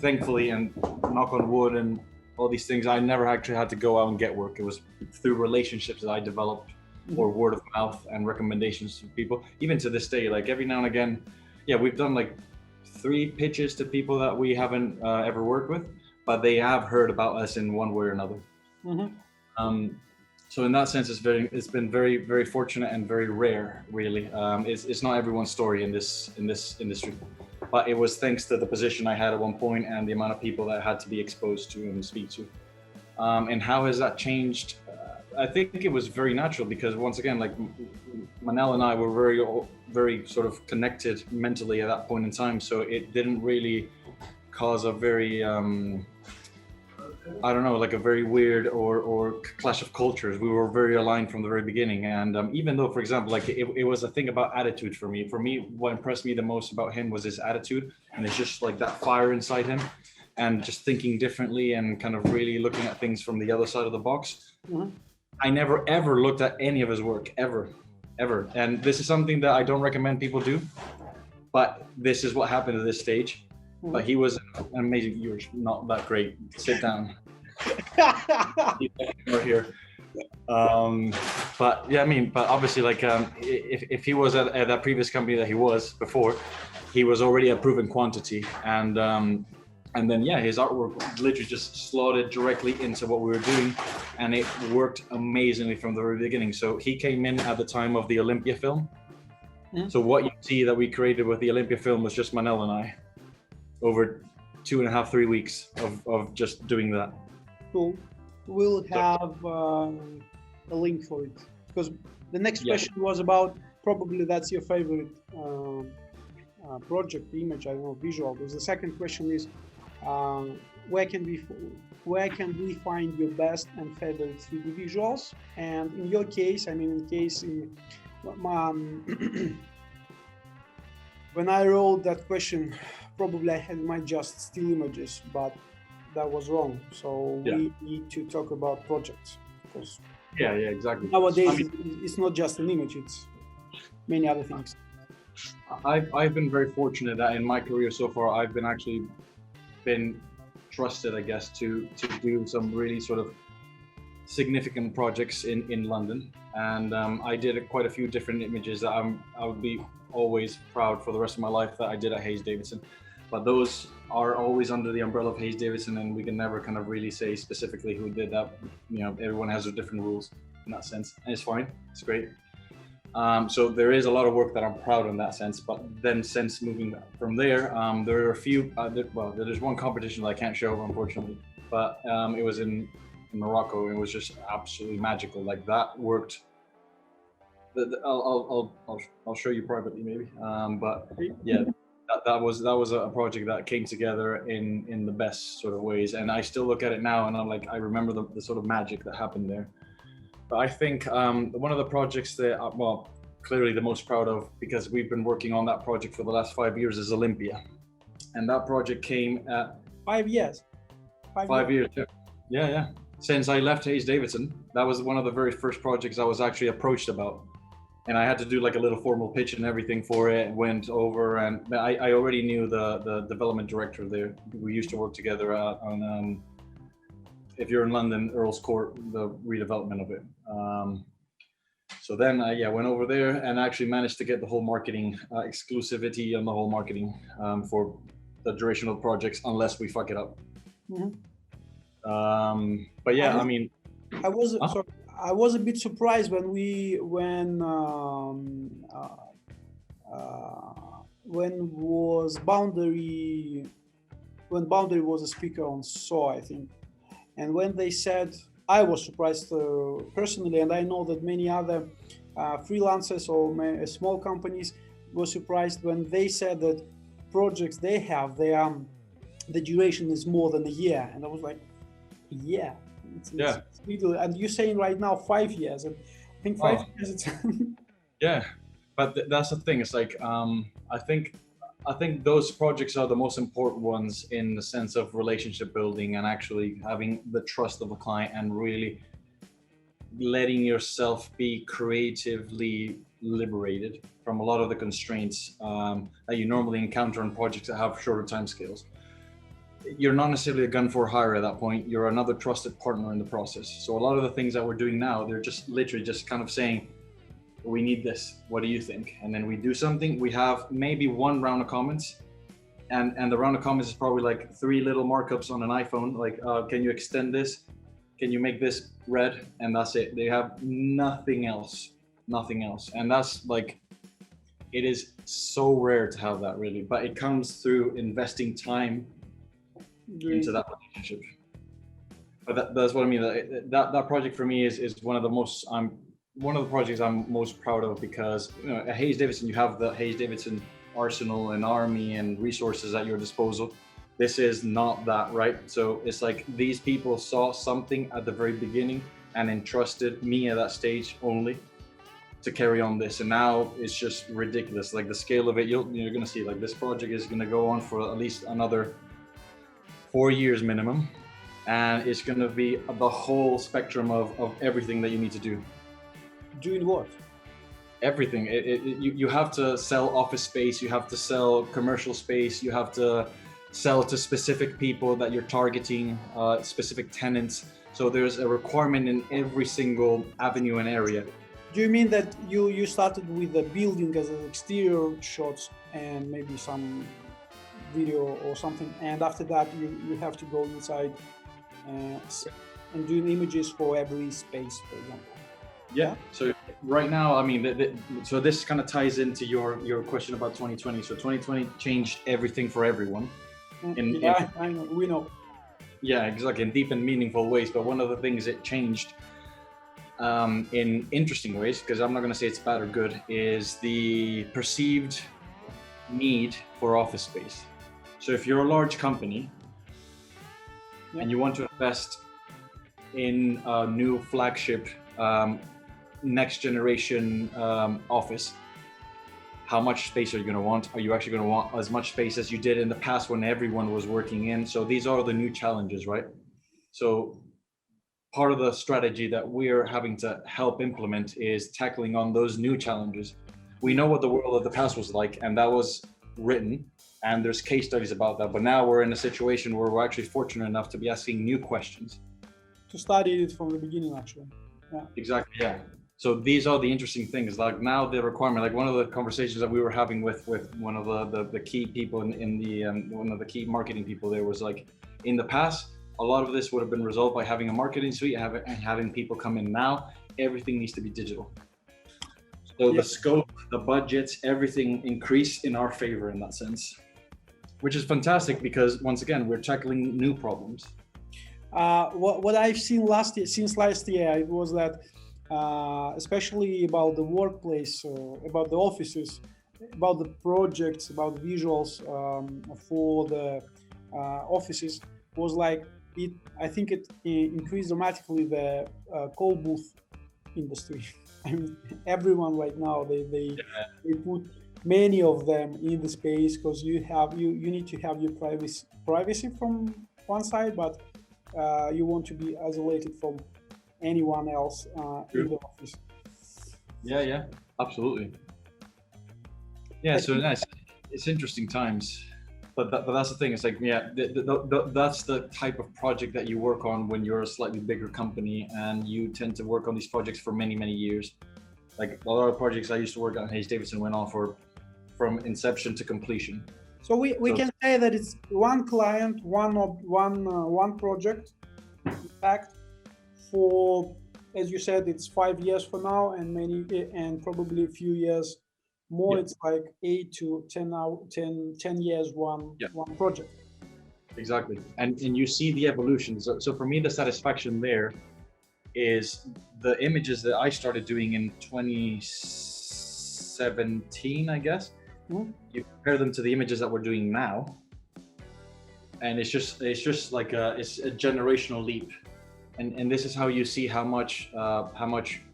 thankfully, and knock on wood and all these things, I never actually had to go out and get work. It was through relationships that I developed, or word of mouth and recommendations to people. Even to this day, like every now and again, yeah, we've done like 3 pitches to people that we haven't ever worked with, but they have heard about us in one way or another. So in that sense, it's been very, very fortunate and very rare, really. It's not everyone's story in this industry, but it was thanks to the position I had at one point and the amount of people that I had to be exposed to and speak to. And how has that changed? I think it was very natural, because once again, like Manel and I were very sort of connected mentally at that point in time. So it didn't really cause a very I don't know, like a very weird or clash of cultures. We were very aligned from the very beginning. And even though, for example, like it was a thing about attitude for me. For me, what impressed me the most about him was his attitude, and it's just like that fire inside him, and just thinking differently and kind of really looking at things from the other side of the box. I never ever looked at any of his work, ever. And this is something that I don't recommend people do, but this is what happened at this stage. But he was an amazing. You're not that great. Sit down. We're here. But yeah, I mean, but obviously, like, if he was at that previous company that he was before, he was already a proven quantity. And then, yeah, his artwork literally just slotted directly into what we were doing, and it worked amazingly from the very beginning. So he came in at the time of the Olympia film. So what you see that we created with the Olympia film was just Manel and I, over 2.5, 3 weeks of just doing that. Cool. We'll have a link for it, because the next question was about, probably that's your favorite project, image, I don't know, visual. Because the second question is, where can we find your best and favorite 3D visuals? And in your case, I mean, when I wrote that question, probably I had my just still images, but that was wrong. So we need to talk about projects, because exactly. Nowadays, it's not just an image; it's many other things. I've been very fortunate that in my career so far, I've been trusted, I guess, to do some really sort of significant projects in London. And I did quite a few different images that I would be always proud for the rest of my life that I did at Hayes Davidson. But those are always under the umbrella of Hayes Davidson, and we can never kind of really say specifically who did that. You know, everyone has their different rules in that sense, and it's fine. It's great. So there is a lot of work that I'm proud in that sense. But then, since moving from there, there are a few. There's one competition that I can't show, unfortunately, but it was in Morocco, and it was just absolutely magical. Like, that worked. I'll show you privately, maybe. But yeah. That was a project that came together in the best sort of ways, and I still look at it now and I'm like, I remember the sort of magic that happened there. But I think one of the projects that clearly the most proud of, because we've been working on that project for the last 5 years, is Olympia. And that project came at 5 years. 5 years. Yeah. since I left Hayes Davidson, that was one of the very first projects I was actually approached about. And I had to do like a little formal pitch and everything for it. Went over, and I already knew the development director there. We used to work together on, if you're in London, Earl's Court, the redevelopment of it. So then I went over there and actually managed to get the whole marketing exclusivity on the whole marketing for the duration of projects, unless we fuck it up. Mhm. But yeah, I mean, I was Uh-huh. sorry, I was a bit surprised when was Boundary, when Boundary was a speaker on SO, I think, and when they said, I was surprised personally, and I know that many other freelancers or small companies were surprised when they said that projects they have, the duration is more than a year, and I was like, yeah, it's little. And you're saying right now 5 years, and I think 5 years. It's Yeah, but that's the thing. It's like I think those projects are the most important ones in the sense of relationship building and actually having the trust of a client and really letting yourself be creatively liberated from a lot of the constraints that you normally encounter in projects that have shorter timescales. You're not necessarily a gun for hire at that point. You're another trusted partner in the process. So a lot of the things that we're doing now, they're just literally just kind of saying, we need this, what do you think? And then we do something. We have maybe one round of comments, and the round of comments is probably like 3 little markups on an iPhone, like can you extend this, can you make this red, and that's it. They have nothing else. And that's like, it is so rare to have that, really, but it comes through investing time into that relationship. But that's what I mean. That project for me is one of the projects I'm most proud of, because at Hayes Davidson you have the Hayes Davidson arsenal and army and resources at your disposal. This is not that, right? So it's like these people saw something at the very beginning and entrusted me at that stage only to carry on this, and now it's just ridiculous. Like the scale of it, you're going to see like this project is going to go on for at least another 4 years minimum, and it's going to be the whole spectrum of everything that you need to do. doing what? Everything. You have to sell office space, you have to sell commercial space, you have to sell to specific people that you're targeting, specific tenants. So there's a requirement in every single avenue and area. Do you mean that you started with the building as an exterior shots and maybe some video or something, and after that you have to go inside and do images for every space, for example? Yeah. So right now, I mean, so this kind of ties into your question about 2020. So 2020 changed everything for everyone. I know, we know. Yeah, exactly, in deep and meaningful ways. But one of the things it changed in interesting ways, because I'm not going to say it's bad or good, is the perceived need for office space. So if you're a large company and you want to invest in a new flagship next generation office, how much space are you going to want? Are you actually going to want as much space as you did in the past when everyone was working in? So these are the new challenges, right? So part of the strategy that we're having to help implement is tackling on those new challenges. We know what the world of the past was like, and that was written, and there's case studies about that. But now we're in a situation where we're actually fortunate enough to be asking new questions. To study it from the beginning, actually. Yeah. Exactly, yeah. So these are the interesting things. Like now the requirement, like one of the conversations that we were having with one of the key people in the one of the key marketing people there was like, in the past, a lot of this would have been resolved by having a marketing suite and having people come in. Now, everything needs to be digital. So the scope, the budgets, everything increase in our favor in that sense, which is fantastic because once again, we're tackling new problems. What I've seen since last year, it was that especially about the workplace, about the offices, about the projects, about the visuals for the offices, was like I think it increased dramatically the call booth industry. I mean, everyone right now they put many of them in the space because you need to have your privacy from one side, but you want to be isolated from anyone else in the office. Yeah, absolutely. Yeah, so nice. It's interesting times, but that's the thing. It's like, yeah, that's the type of project that you work on when you're a slightly bigger company, and you tend to work on these projects for many years. Like a lot of projects I used to work on Hayes Davidson went on for from inception to completion. So we can say that it's one client, one project. In fact, for, as you said, it's 5 years for now, and probably a few years more. It's like 8 to 10 years, one project. Exactly, and you see the evolution. So for me, the satisfaction there is the images that I started doing in 2017, I guess. Mm-hmm. You compare them to the images that we're doing now, and it's just like it's a generational leap. And this is how you see how much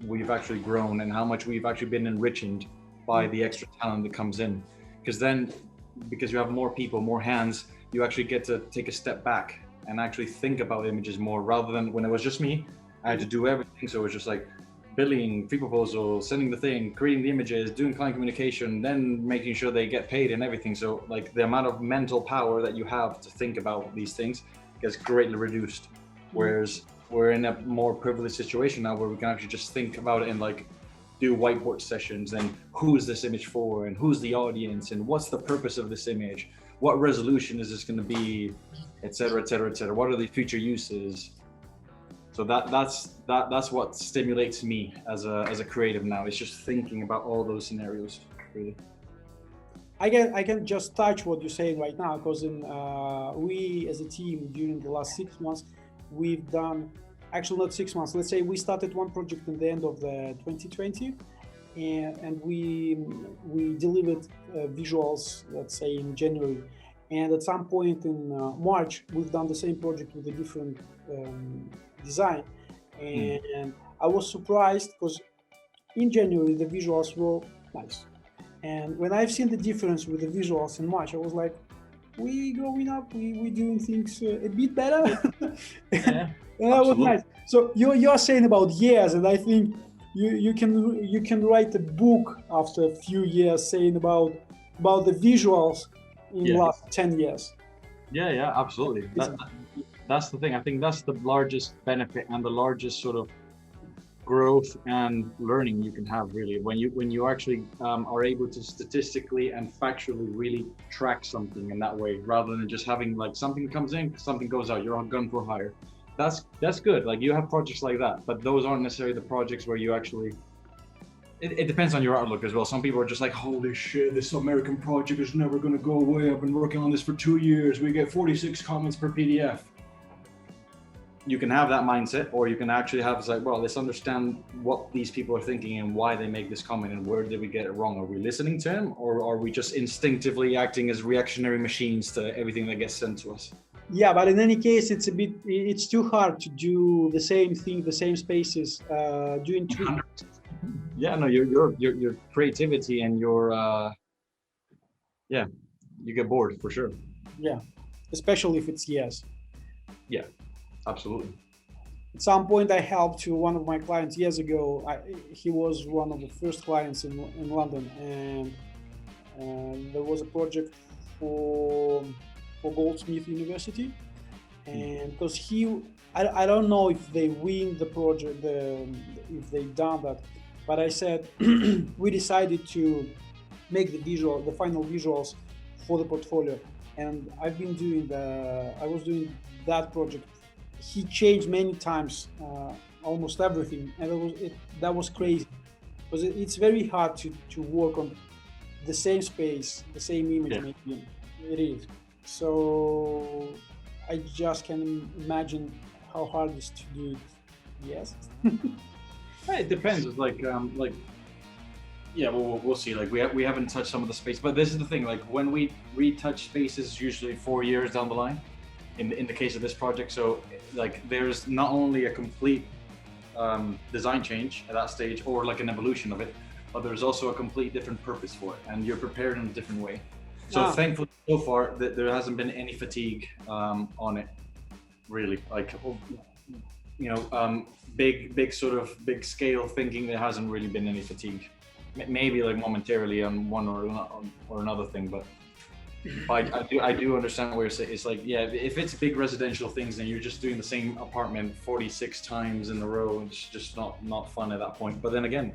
we've actually grown and how much we've actually been enriched by the extra talent that comes in. Because you have more people, more hands, you actually get to take a step back and actually think about images more, rather than when it was just me. I had to do everything. So it was just like billing, fee proposal, sending the thing, creating the images, doing client communication, then making sure they get paid and everything. So like the amount of mental power that you have to think about these things gets greatly reduced. Whereas we're in a more privileged situation now where we can actually just think about it and like do whiteboard sessions, and who is this image for, and who's the audience, and what's the purpose of this image, what resolution is this going to be, etc. What are the future uses. So that's what stimulates me as a creative now. It's just thinking about all those scenarios, really. I can just touch what you're saying right now, because we as a team during the last 6 months, we've done, actually not 6 months, let's say we started one project in the end of the 2020, and we delivered visuals, let's say in January, and at some point in March we've done the same project with a different design, and I was surprised because in January the visuals were nice, and when I've seen the difference with the visuals in March, I was like, we growing up, we doing things a bit better. Yeah, and that was nice. So you're saying about years, and I think you can write a book after a few years saying about the visuals in the last 10 years. Yeah, absolutely. That's the thing. I think that's the largest benefit and the largest sort of growth and learning you can have, really, when you actually are able to statistically and factually really track something in that way, rather than just having like something comes in, something goes out, you're on gun for hire. That's good. Like you have projects like that, but those aren't necessarily the projects where you actually, it depends on your outlook as well. Some people are just like, holy shit, this American project is never going to go away, I've been working on this for 2 years, we get 46 comments per PDF. You can have that mindset, or you can actually have, it's like, well, let's understand what these people are thinking and why they make this comment, and where did we get it wrong? Are we listening to him, or are we just instinctively acting as reactionary machines to everything that gets sent to us? Yeah, but in any case, it's too hard to do the same thing, the same spaces, doing two. Yeah, no, your creativity and your you get bored for sure. Yeah, especially if it's yes. Yeah, absolutely. At some point, I helped to one of my clients years ago. He was one of the first clients in London, and there was a project for Goldsmith University, and because I don't know if they win the project, if they've done that, but I said we decided to make the final visuals for the portfolio, and I was doing that project. He changed many times, almost everything, and that was crazy, because it's very hard to work on the same space, the same image making. It is. So I just can imagine how hard it is to do it. Yes. It depends. It's like yeah, we'll see. Like we haven't touched some of the space, but this is the thing. Like when we retouch spaces, usually 4 years down the line. In the case of this project, so like there's not only a complete design change at that stage, or like an evolution of it, but there's also a complete different purpose for it, and you're prepared in a different way. So thankfully, so far, there hasn't been any fatigue on it. really. Like, big sort of big scale thinking. There hasn't really been any fatigue. Maybe like momentarily on one or another thing, but I do understand what you're saying. It's like, yeah, if it's big residential things and you're just doing the same apartment 46 times in a row, it's just not fun at that point. But then again,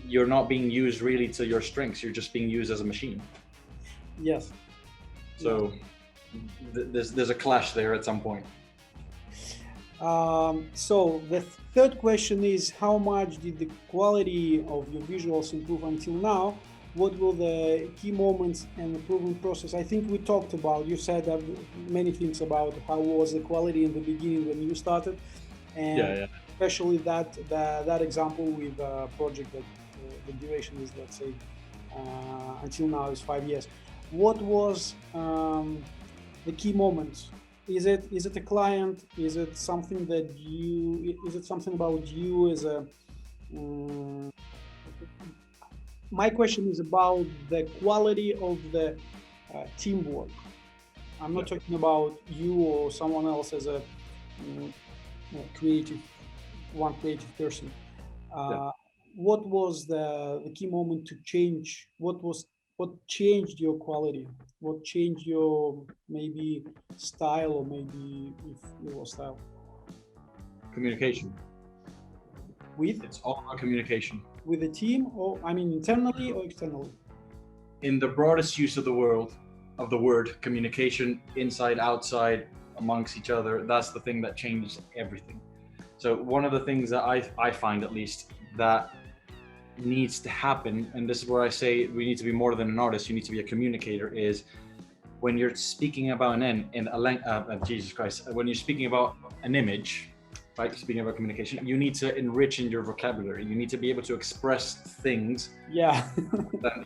you're not being used really to your strengths. You're just being used as a machine. Yes. So there's a clash there at some point. So the third question is, how much did the quality of your visuals improve until now? What were the key moments and improvement process? I think we talked about, you said many things about how was the quality in the beginning when you started, and especially that example with a project that the duration is, let's say, until now is 5 years. What was the key moments? Is it a client? Is it something that is it something about you as a my question is about the quality of the teamwork. I'm not talking about you or someone else as a creative person. What was the key moment to change? What changed your quality? What changed your maybe style, or maybe if it was style? Communication. It's all about communication. With the team, or I mean internally or externally? In the broadest use of the word, communication, inside, outside, amongst each other, that's the thing that changed everything. So one of the things that I find, at least, that needs to happen, and this is where I say we need to be more than an artist, you need to be a communicator, is when you're speaking about when you're speaking about an image, right, speaking about communication, you need to enrich in your vocabulary. You need to be able to express things. Yeah.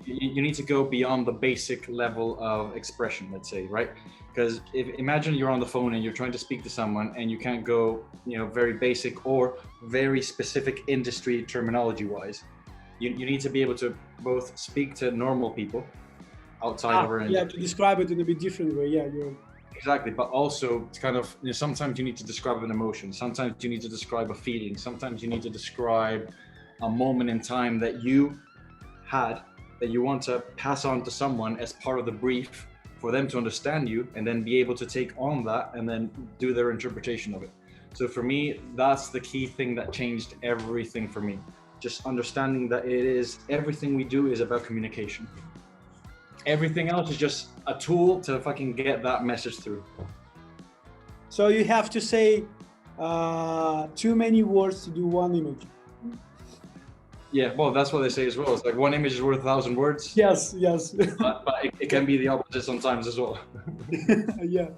You need to go beyond the basic level of expression, let's say, right? Because imagine you're on the phone and you're trying to speak to someone and you can't go, very basic or very specific industry terminology wise. You need to be able to both speak to normal people outside of our industry. Yeah, to describe it in a bit different way. Yeah, exactly, but also it's kind of, sometimes you need to describe an emotion, sometimes you need to describe a feeling, sometimes you need to describe a moment in time that you had, that you want to pass on to someone as part of the brief for them to understand you, and then be able to take on that and then do their interpretation of it. So for me, that's the key thing that changed everything for me. Just understanding that everything we do is about communication. Everything else is just a tool to fucking get that message through. So you have to say too many words to do one image. Yeah, well, that's what they say as well. It's like one image is worth 1,000 words. Yes. But it can be the opposite sometimes as well. Yeah.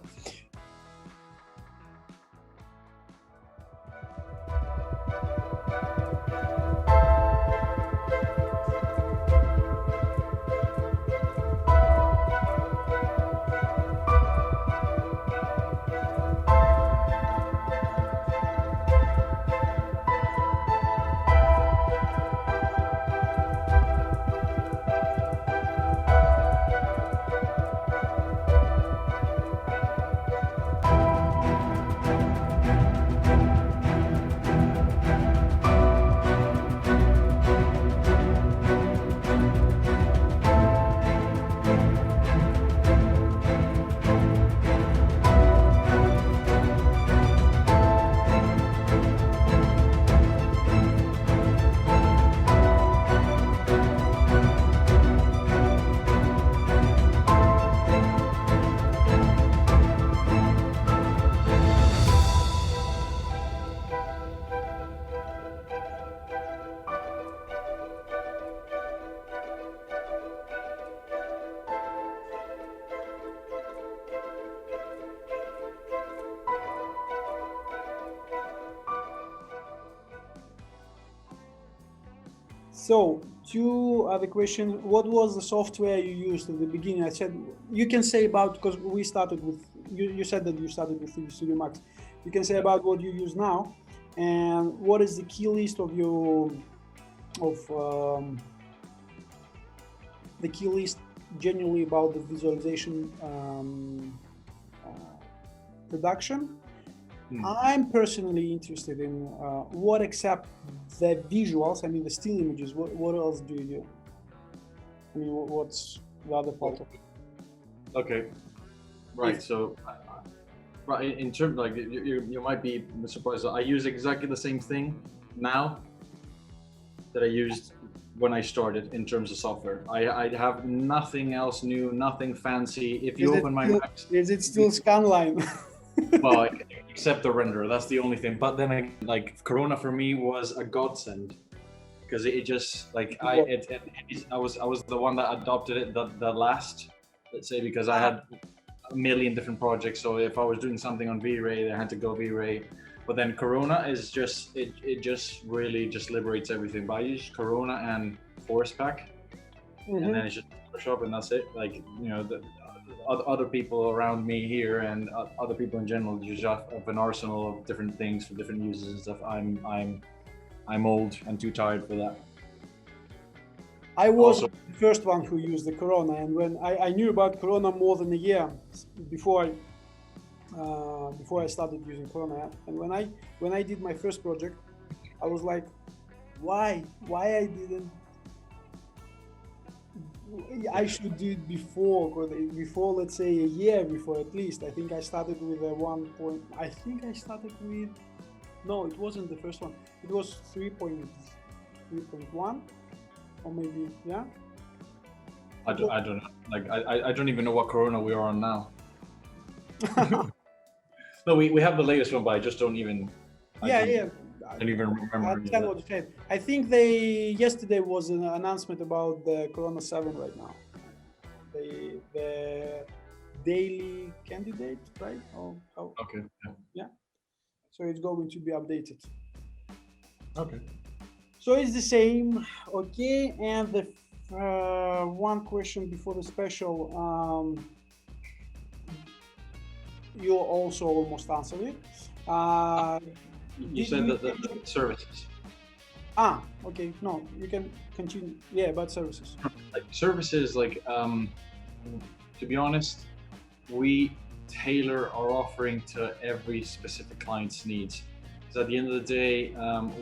So, two other questions. What was the software you used at the beginning? I said, you can say about, because we started with, you said that you started with Studio Max. You can say about what you use now, and what is the key list of your, the key list generally about the visualization production, I'm personally interested in what, except the visuals, I mean the still images, what else do you do? I mean, what's the other part of it? Okay, right. So, right, in terms, like, you might be surprised. I use exactly the same thing now that I used when I started in terms of software. I have nothing else new, nothing fancy. If you open my Macs, is it still Scanline? well, except the renderer, that's the only thing. But then, like, Corona for me was a godsend because it just like I was the one that adopted it the last, let's say, because I had a million different projects. So if I was doing something on V-Ray, I had to go V-Ray. But then Corona is just it just really just liberates everything. But I use Corona and Force Pack, and then it's just Photoshop, and that's it. Like, you know, the other people around me here and other people in general use an arsenal of different things for different uses and stuff. I'm old and too tired for that. I was the first one who used the Corona, and when I knew about Corona more than a year before I started using Corona, and when I did my first project, I was like, why I didn't. I should do it before, let's say a year before at least. I think I started with a 1 point. I think I started with. No, it wasn't the first one. It was 3.1, or maybe, yeah. I don't know. Like, I don't even know what Corona we are on now. No, we have the latest one, but I just don't even. I don't even remember. I think yesterday was an announcement about the Corona 7 right now. The daily candidate, right? Okay. Yeah. So it's going to be updated. Okay. So it's the same. Okay, and the one question before the special. You also almost answered it. You said that the services. Okay. No, you can continue. Yeah, about services. Like services, like to be honest, we tailor our offering to every specific client's needs. Because at the end of the day,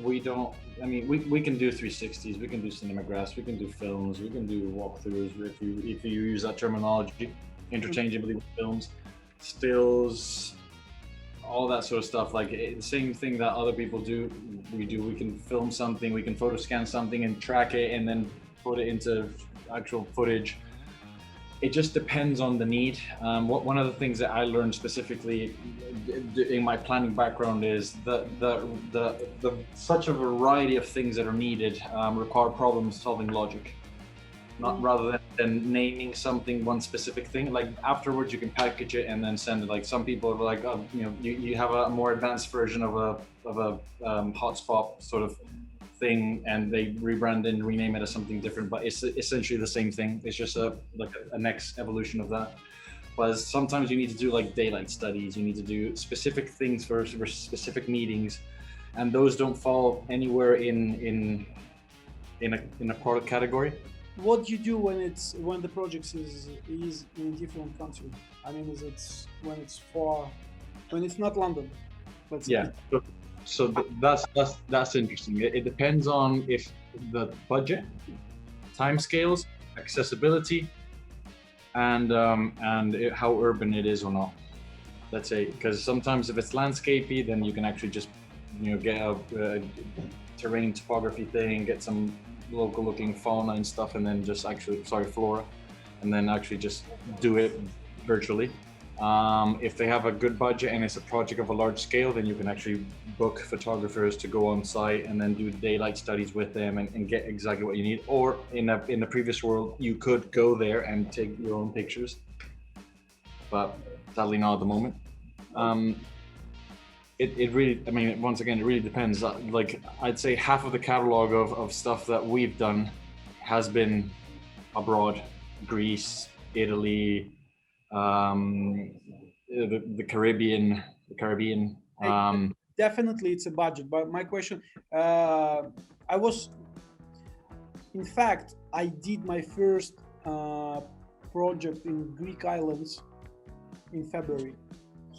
we don't. I mean, we can do 360s, we can do cinemagraphs, we can do films, we can do walkthroughs. If you use that terminology interchangeably with films, stills, all that sort of stuff. Like the same thing that other people do, we do. We can film something, we can photo scan something and track it, and then put it into actual footage. It just depends on the need. One of the things that I learned specifically in my planning background is the such a variety of things that are needed require problem-solving logic. Not rather than naming something one specific thing. Like afterwards you can package it and then send it. Like some people are like, oh, you know, you have a more advanced version of a hotspot sort of thing, and they rebrand and rename it as something different, but it's essentially the same thing. It's just a next evolution of that. But sometimes you need to do like daylight studies, you need to do specific things for specific meetings, and those don't fall anywhere in a product category. What do you do when the project is in a different country? I mean, when it's far, when it's not London? Yeah. So that's interesting. It depends on if the budget, timescales, accessibility, and how urban it is or not. Let's say, because sometimes if it's landscapey, then you can actually just get a terrain topography thing, get some local looking fauna and stuff, and then just flora, and then actually just do it virtually. If they have a good budget and it's a project of a large scale, then you can actually book photographers to go on site and then do daylight studies with them and get exactly what you need. Or in the previous world, you could go there and take your own pictures, but sadly not at the moment. It really, I mean, once again, it really depends. Like I'd say half of the catalog of stuff that we've done has been abroad, Greece, Italy, the Caribbean. Definitely, it's a budget. But my question, in fact, I did my first project in Greek islands in February.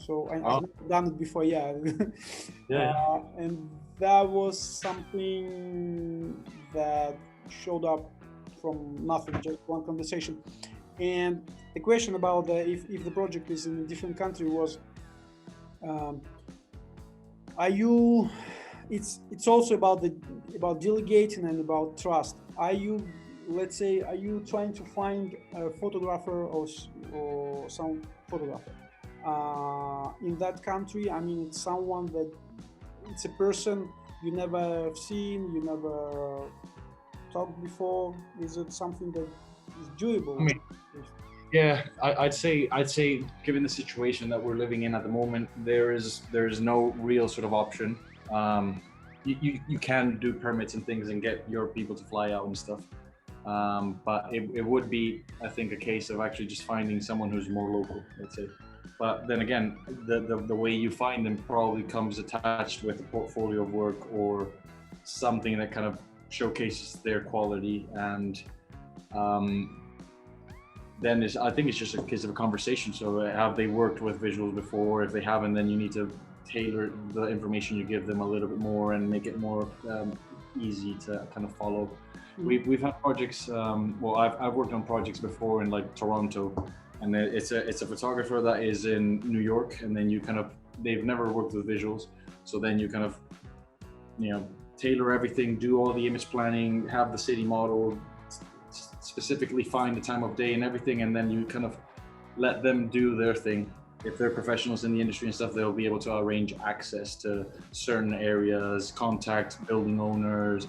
So I've Oh, never done it before, yeah. yeah. And that was something that showed up from nothing, just one conversation. And the question about if the project is in a different country was, um, are you? It's also about delegating and about trust. Are you, let's say, are you trying to find a photographer or some photographer in that country? I mean, it's someone that it's a person you never have seen, you never talked before. Is it something that is I doable? mean, yeah, I'd say, given the situation that we're living in at the moment, there's no real sort of option. You can do permits and things and get your people to fly out and stuff, but it would be, I think, a case of actually just finding someone who's more local, let's say. But then again, the way you find them probably comes attached with a portfolio of work or something that kind of showcases their quality, and um, then I think it's just a case of a conversation. So have they worked with visuals before? If they haven't, then you need to tailor the information you give them a little bit more and make it more easy to kind of follow. We've had projects. Well, I've worked on projects before in like Toronto, and it's a photographer that is in New York, and then you kind of, they've never worked with visuals, so then you kind of, you know, tailor everything, do all the image planning, have the city model, specifically find the time of day and everything, and then you kind of let them do their thing. If they're professionals in the industry and stuff, they'll be able to arrange access to certain areas, contact building owners,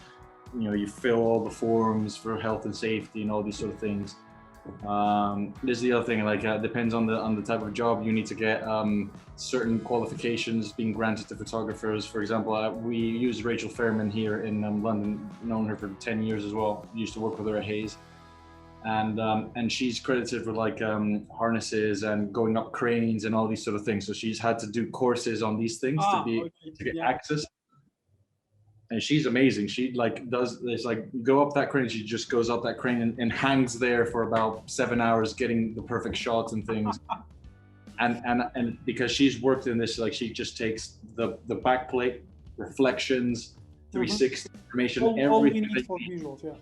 you know, you fill all the forms for health and safety and all these sort of things. This is the other thing, like depends on the type of job. You need to get certain qualifications being granted to photographers. For example, we use Rachel Fairman here in London, known her for 10 years as well. Used to work with her at Hayes, and she's credited for like harnesses and going up cranes and all these sort of things. So she's had to do courses on these things Okay, to get yeah. access. And she's amazing. She like does this, like go up that crane. She just goes up that crane and hangs there for about 7 hours, getting the perfect shots and things. And because she's worked in this, like she just takes the back plate, reflections, 360 information, All we everything. need for visuals, yeah.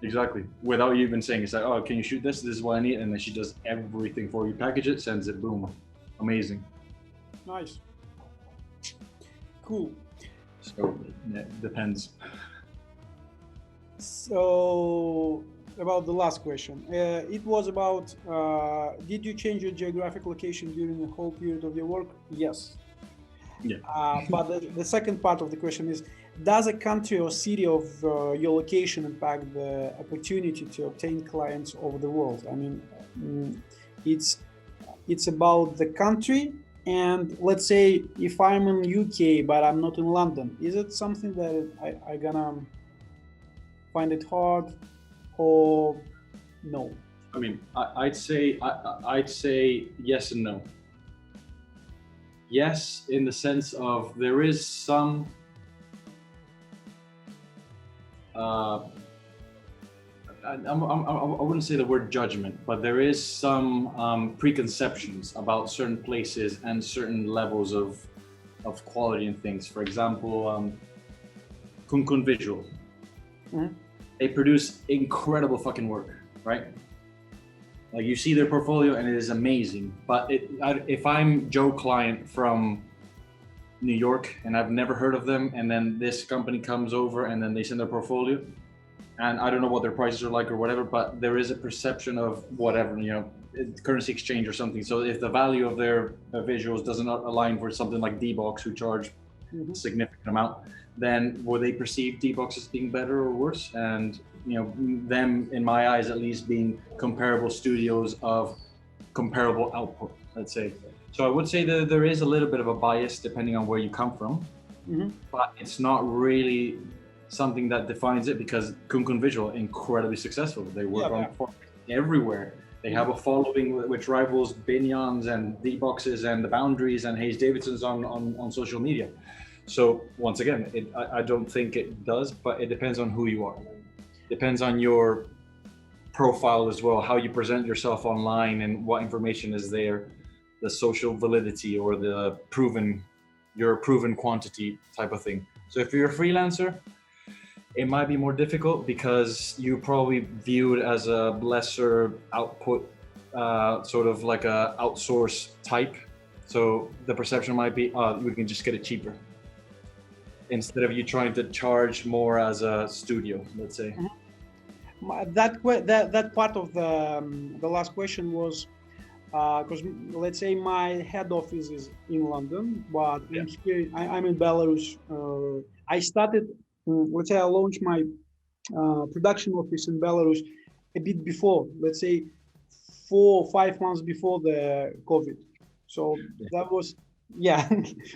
Exactly. Without you even saying, it's like, oh, can you shoot this? This is what I need. And then she does everything for you. Package it, sends it, boom. Amazing. Nice. Cool. So it depends. So about the last question, it was about, did you change your geographic location during the whole period of your work? Yes. Yeah. But the second part of the question is, does a country or city of your location impact the opportunity to obtain clients over the world? I mean, it's about the country. And let's say if I'm in UK but I'm not in London, is it something that I gonna find it hard or no? I mean, I'd say yes and no. Yes, in the sense of there is some I wouldn't say the word judgment, but there is some preconceptions about certain places and certain levels of quality and things. For example, Kun Kun Visual, they produce incredible fucking work, right? Like you see their portfolio and it is amazing. But if I'm Joe client from New York and I've never heard of them, and then this company comes over and then they send their portfolio, and I don't know what their prices are like or whatever, but there is a perception of whatever, you know, currency exchange or something. So if the value of their visuals doesn't align for something like D-Box, who charge a significant amount, then will they perceive D-Box as being better or worse? And, you know, them, in my eyes at least, being comparable studios of comparable output, let's say. So I would say that there is a little bit of a bias depending on where you come from, but it's not really something that defines it, because Kun Kun Visual incredibly successful. They work on everywhere. They have a following which rivals Binyons and D-Boxes and the Boundaries and Hayes Davidsons on social media. So once again, I don't think it does, but it depends on who you are. Depends on your profile as well, how you present yourself online and what information is there. the social validity or the you're a proven quantity type of thing. So if you're a freelancer, it might be more difficult because you're probably viewed as a lesser output, sort of like a outsource type. So the perception might be, we can just get it cheaper, instead of you trying to charge more as a studio, let's say. That part of the last question was because let's say my head office is in London, but I'm in Belarus. I started, let's say I launched my production office in Belarus a bit before, let's say 4 or 5 months before the COVID. So that was,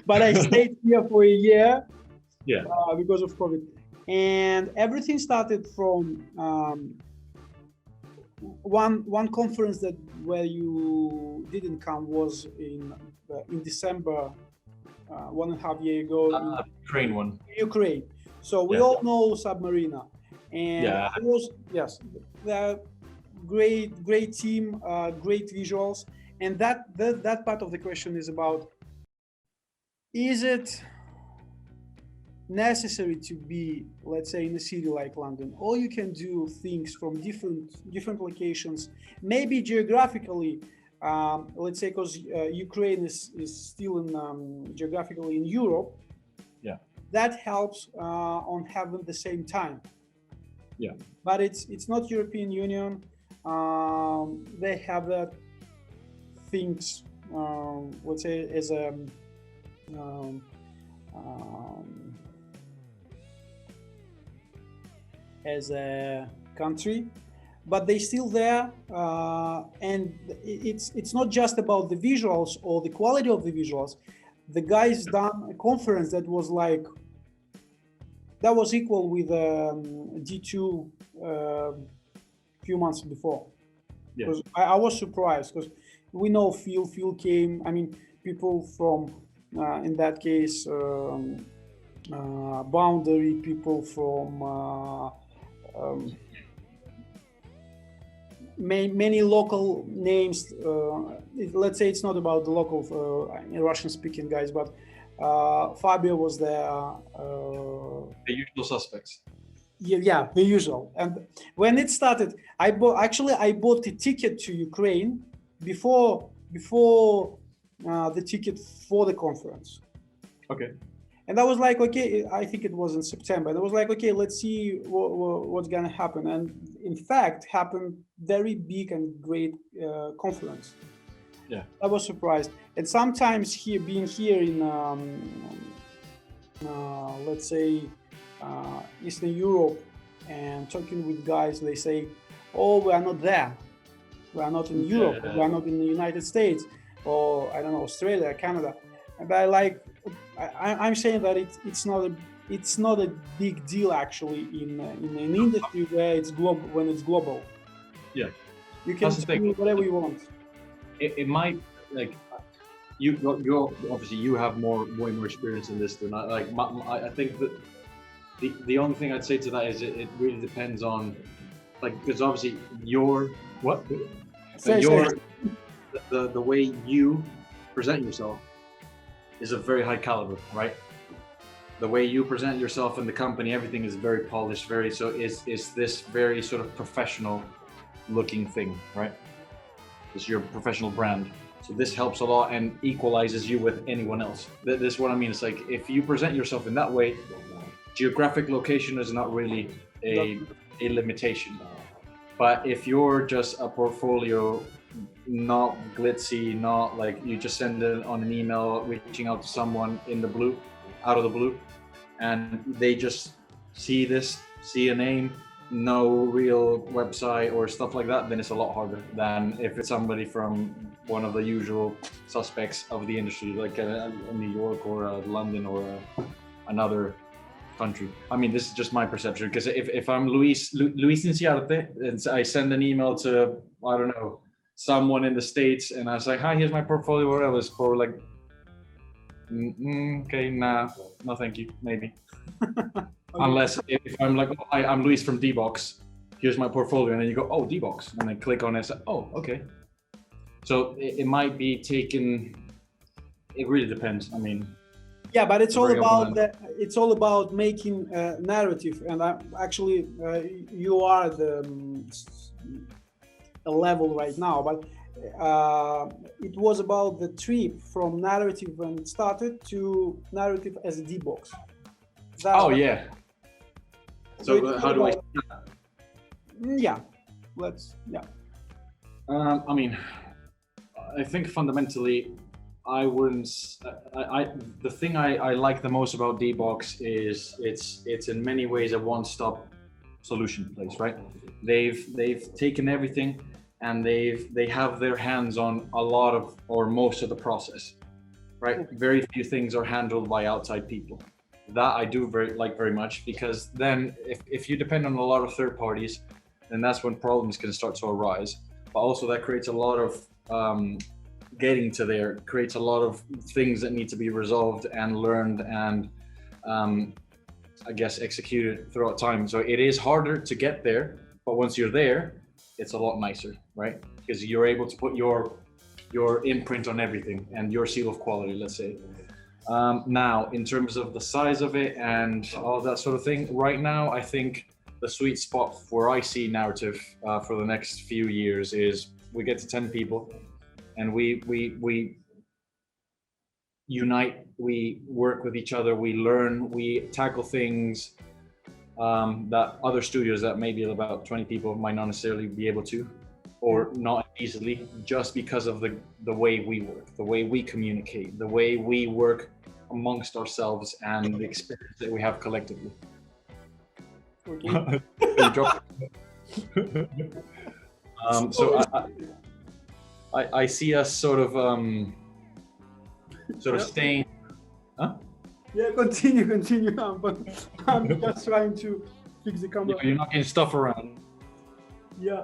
but I stayed here for a year because of COVID. And everything started from one conference where you didn't come was in December, 1.5 years ago. Ukraine one. Ukraine. So we all know Submarina, and it was they're great team, great visuals, and that part of the question is about: is it necessary to be, let's say, in a city like London, or you can do things from different locations, maybe geographically, let's say, because Ukraine is still in geographically in Europe. That helps on having the same time. But it's not European Union. They have that things, let's say, as a country, but they still there, and it's not just about the visuals or the quality of the visuals. The guys done a conference that was like, that was equal with D2 few months before. Because I was surprised, because we know Phil came, I mean, people from in that case Boundary, people from many local names. Let's say it's not about the local Russian-speaking guys, but Fabio was there. The usual suspects. Yeah, the usual. And when it started, I bought a ticket to Ukraine before the ticket for the conference. Okay. And I was like, okay, I think it was in September. And I was like, okay, let's see what's gonna happen. And in fact, happened very big and great conference. Yeah. I was surprised. And sometimes being here in, let's say, Eastern Europe, and talking with guys, they say, oh, we are not there. We are not in Europe. We are not in the United States, or I don't know, Australia, Canada. And I'm saying that it's not a big deal actually in an industry where it's global. When it's global, you can do whatever you want. It might, like, you obviously you have way more experience in this than I. Like, I think that the only thing I'd say to that is it really depends on, like, because obviously the way you present yourself is of very high caliber, right? The way you present yourself in the company, everything is very polished, is this very sort of professional looking thing, right? It's your professional brand. So this helps a lot and equalizes you with anyone else. This is what I mean. It's like, if you present yourself in that way, geographic location is not really a limitation. But if you're just a portfolio, not glitzy, not like you just send it on an email, reaching out to someone out of the blue, and they just see a name, no real website or stuff like that, then it's a lot harder than if it's somebody from one of the usual suspects of the industry, like New York or London or another country. I mean, this is just my perception, because if I'm Luis Inciarte and I send an email to, I don't know, someone in the States, and I was like, hi, here's my portfolio, whatever, it's for like, okay, nah, no thank you, maybe. Unless if I'm like, oh, hi, I'm Luis from D-Box, here's my portfolio, and then you go, oh, D-Box, and then click on it, say, oh, okay. So it might be taken. It really depends. I mean, yeah, but it's all very about open-ended. it's all about making narrative, and actually you are a level right now, but it was about the trip from narrative when it started to narrative as a D-box. Oh yeah. So it's how do I? about- Yeah, yeah. I mean, I think fundamentally, I wouldn't. The thing I like the most about D-Box is it's in many ways a one-stop solution place, right? They've taken everything and they have their hands on a lot of or most of the process, right? Very few things are handled by outside people. That I do very much, because then if you depend on a lot of third parties, then that's when problems can start to arise. But also that creates a lot of getting to there, creates a lot of things that need to be resolved and learned and I guess executed throughout time. So it is harder to get there, but once you're there, it's a lot nicer, right? Because you're able to put your imprint on everything and your seal of quality, let's say. Now, in terms of the size of it and all that sort of thing, right now, I think the sweet spot where I see Narrativ for the next few years is we get to 10 people and we unite, we work with each other, we learn, we tackle things that other studios that maybe about 20 people might not necessarily be able to, or not easily, just because of the way we work, the way we communicate, the way we work amongst ourselves and the experience that we have collectively. Okay. So I see us sort of staying. Huh? Yeah, continue. I'm just trying to fix the camera. You're not getting stuff around. Yeah.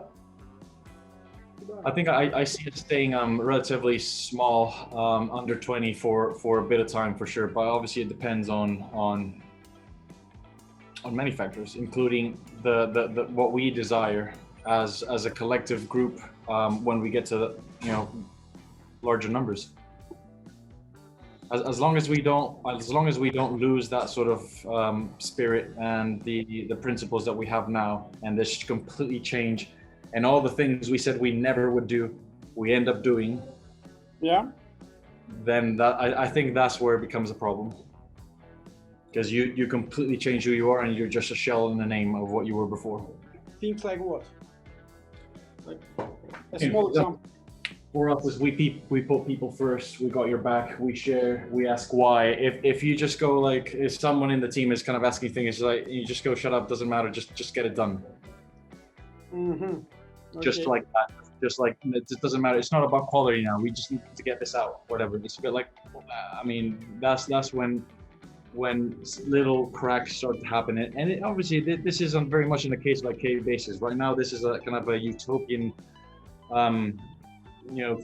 I think I see it staying relatively small, under 20 for a bit of time for sure. But obviously it depends on many factors, including the what we desire as a collective group when we get to larger numbers. As long as we don't lose that sort of spirit and the principles that we have now, and this completely change, and all the things we said we never would do, we end up doing. Yeah. Then I think that's where it becomes a problem, because you completely change who you are and you're just a shell in the name of what you were before. Things like what? Like a small example. For us, is we put people first. We got your back. We share. We ask why. If you just go like, if someone in the team is kind of asking things, like you just go, shut up, doesn't matter. Just get it done. Mm-hmm. Okay. Just like that. Just like it doesn't matter. It's not about quality now. We just need to get this out. Whatever. It's a bit like, I mean, that's when little cracks start to happen. And obviously this isn't very much in a case by case basis. Right now, this is a kind of a utopian,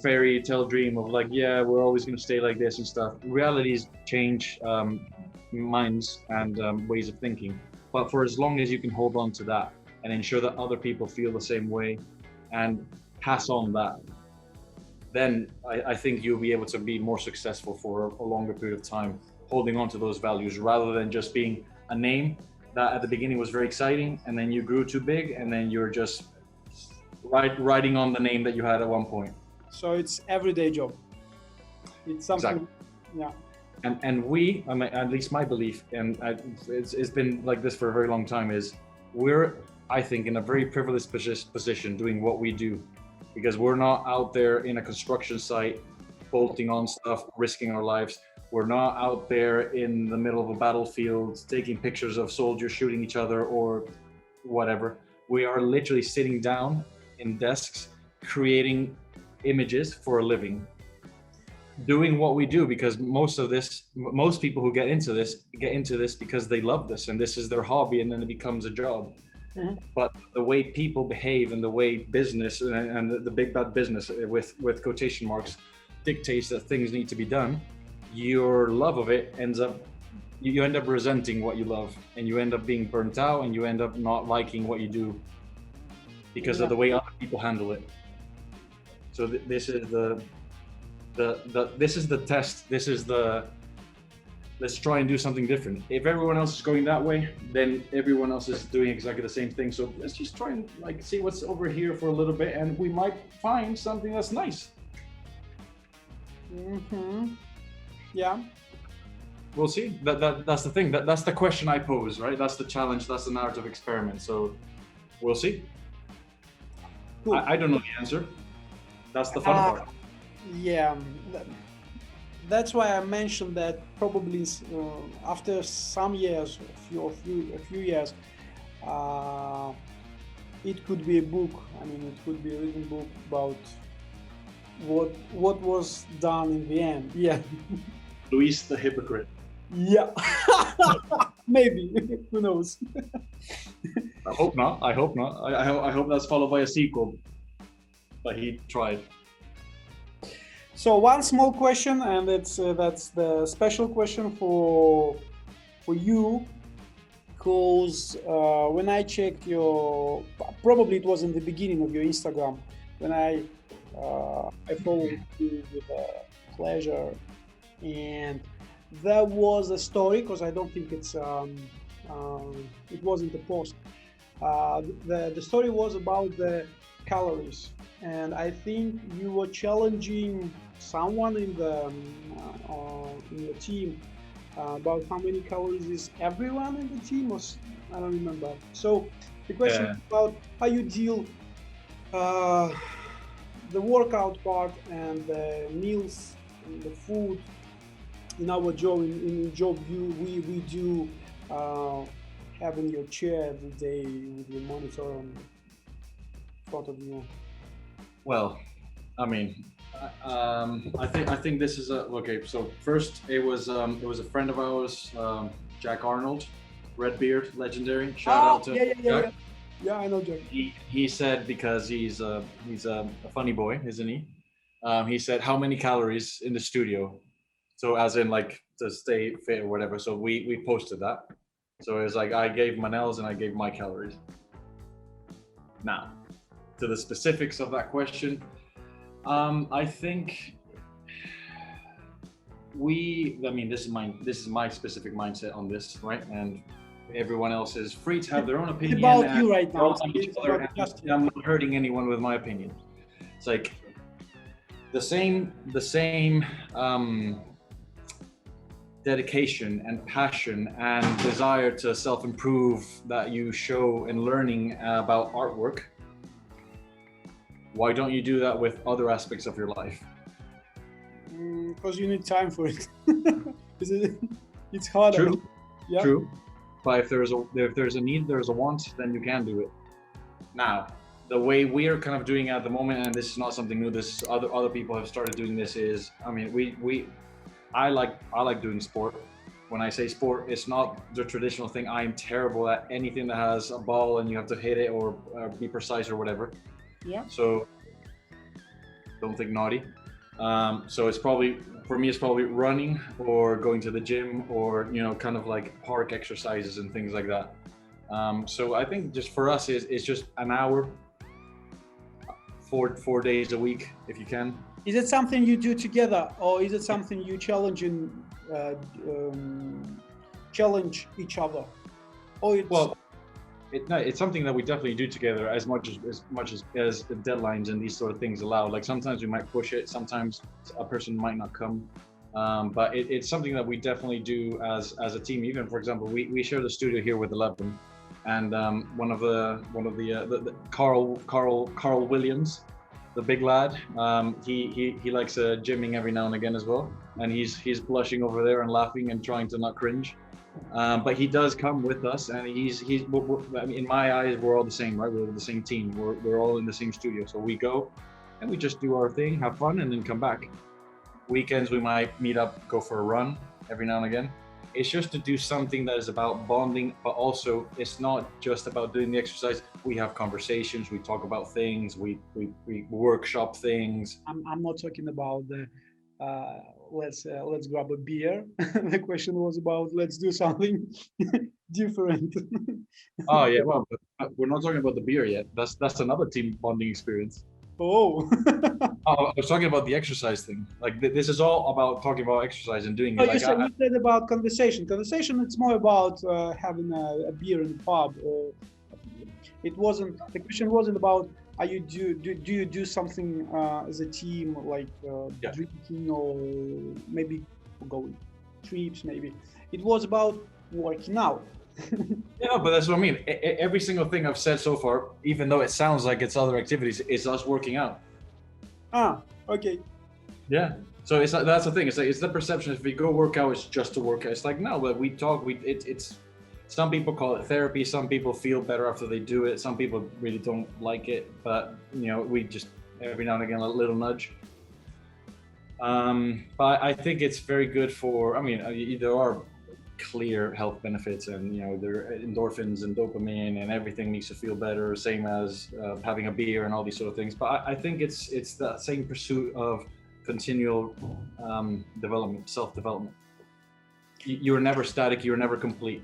fairy tale dream of like, yeah, we're always going to stay like this and stuff. Realities change minds and ways of thinking. But for as long as you can hold on to that and ensure that other people feel the same way and pass on that, then I think you'll be able to be more successful for a longer period of time, holding on to those values rather than just being a name that at the beginning was very exciting and then you grew too big and then you're just riding on the name that you had at one point. So it's everyday job. It's something. Exactly. Yeah. And we, I mean, at least my belief, and it's been like this for a very long time, is we're, I think, in a very privileged position doing what we do, because we're not out there in a construction site bolting on stuff, risking our lives. We're not out there in the middle of a battlefield taking pictures of soldiers shooting each other or whatever. We are literally sitting down in desks, creating images for a living, doing what we do, because most people who get into this because they love this and this is their hobby, and then it becomes a job. Mm-hmm. But the way people behave and the way business and the big bad business with quotation marks dictates that things need to be done, your love of it you end up resenting what you love, and you end up being burnt out, and you end up not liking what you do because of the way other people handle it. So this is this is the test. This is the, let's try and do something different. If everyone else is going that way, then everyone else is doing exactly the same thing. So let's just try and like see what's over here for a little bit, and we might find something that's nice. Yeah. We'll see. That's the thing. That's the question I pose, right? That's the challenge. That's the narrative experiment. So we'll see. Cool. I don't know the answer. That's the fun part. Yeah. That's why I mentioned that probably after some years, a few years, it could be a book. I mean, it could be a written book about what was done in the end. Yeah. Luis the hypocrite. Yeah. Maybe. Who knows? I hope not. I hope not. I hope that's followed by a sequel. But he tried. So one small question, and that's the special question for you, because when I checked your, probably it was in the beginning of your Instagram, when I followed you with pleasure, and there was a story, because I don't think it wasn't a post. The story was about the calories, and I think you were challenging someone in your team about how many calories is everyone in the team, or I don't remember. So the question is about how you deal the workout part and the meals and the food. In our job, in job we do having your chair every day with your monitor in front of you. Well, I mean, I think this is okay. So first, it was a friend of ours, Jack Arnold, Redbeard, legendary. Shout out to Jack. Yeah, I know Jack. He said, because he's a funny boy, isn't he? He said, how many calories in the studio? So as in like to stay fit or whatever. So we posted that. So it was like I gave Manel's and I gave my calories. Now, to the specifics of that question, I think this is my specific mindset on this, right? And everyone else is free to have their own opinion. It's about you right now. I'm not hurting anyone with my opinion. It's like the same dedication and passion and desire to self-improve that you show in learning about artwork. Why don't you do that with other aspects of your life? Because you need time for it. It's harder. True. Yeah. True. But if there's a need, there's a want, then you can do it. Now, the way we are kind of doing it at the moment, and this is not something new, this other people have started doing this, is, I mean, I like doing sport. When I say sport, it's not the traditional thing. I am terrible at anything that has a ball and you have to hit it or be precise or whatever. Yeah. So don't think naughty. So it's probably, for me, it's probably running or going to the gym or, kind of like park exercises and things like that. So I think just for us, it's just an hour, 4 days a week, if you can. Is it something you do together, or is it something you challenge each other? Or it's something that we definitely do together, as much as the deadlines and these sort of things allow. Like sometimes we might push it, sometimes a person might not come, but it's something that we definitely do as a team. Even, for example, we share the studio here with 11, and one of the Carl Williams, the big lad, he likes gymming every now and again as well, and he's blushing over there and laughing and trying to not cringe. But he does come with us, and I mean, in my eyes, we're all the same, right? We're the same team. We're all in the same studio. So we go and we just do our thing, have fun, and then come back. Weekends, we might meet up, go for a run every now and again. It's just to do something that is about bonding, but also it's not just about doing the exercise. We have conversations, we talk about things, we workshop things. I'm not talking about the let's grab a beer. The question was about let's do something different. Oh yeah, well, but we're not talking about the beer yet. That's another team bonding experience. Oh. Oh, I was talking about the exercise thing. Like this is all about talking about exercise and doing Oh, it. Like you said about conversation. Conversation, it's more about having a beer in the pub. It wasn't, the question wasn't about, are you do you do something as a team, like Yeah. drinking or maybe going trips maybe. It was about working out. Yeah, but that's what I mean. Every single thing I've said so far, even though it sounds like it's other activities, is us working out. Ah, okay. Yeah. So it's like, that's the thing. It's like, it's the perception if we go work out, it's just to work out. It's like, no, but we talk. It's some people call it therapy. Some people feel better after they do it. Some people really don't like it. But we just every now and again a little nudge. But I think it's very good for. I mean, there are clear health benefits, and there are endorphins and dopamine, and everything makes you feel better. Same as having a beer and all these sort of things. But I think it's that same pursuit of continual development, self-development. You're never static. You're never complete.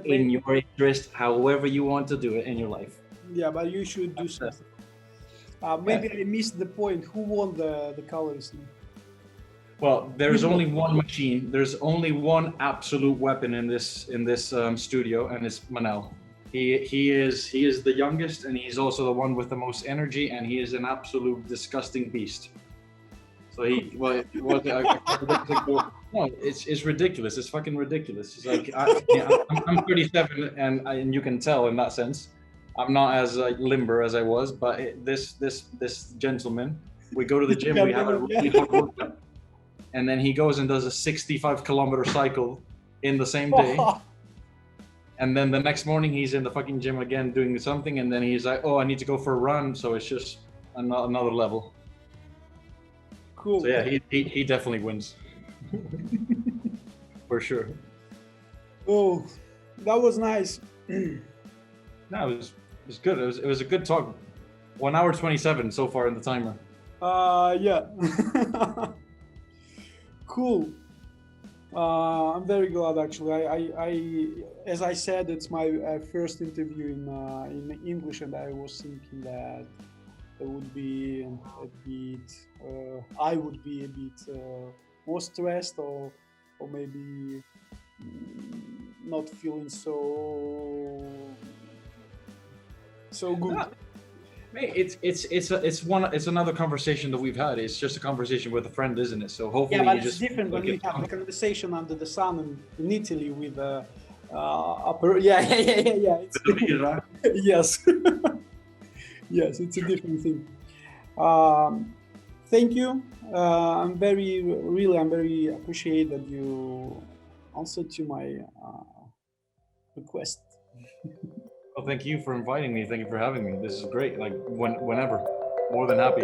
In your interest, however you want to do it in your life. Yeah, but you should do something. Maybe I missed the point. Who won the calories? Well, there's only one machine. There's only one absolute weapon in this studio, and it's Manel. He is the youngest, and he's also the one with the most energy, and he is an absolute disgusting beast. So no, it's ridiculous. It's fucking ridiculous. It's like I'm 37, and you can tell in that sense, I'm not as limber as I was. But this gentleman, we go to the gym, we have a really hard workout, and then he goes and does a 65-kilometer cycle in the same day. And then the next morning he's in the fucking gym again doing something, and then he's like, oh, I need to go for a run. So it's just another level. Cool. So yeah, he definitely wins. For sure. Oh, that was nice. No, it was good. It was a good talk. 1 hour 27 so far in the timer. Yeah. Cool. I'm very glad actually. I as I said, it's my first interview in English, and I was thinking that it would be a bit. I would be a bit more stressed, or maybe not feeling so good. It's another conversation that we've had. It's just a conversation with a friend, isn't it? So hopefully, yeah, but it's different when you have a conversation under the sun in Italy with upper. Yeah. It's yes, yes, it's a different thing. Thank you. I'm very appreciate that you answered to my request. Well, thank you for inviting me. Thank you for having me. This is great. Like whenever, more than happy.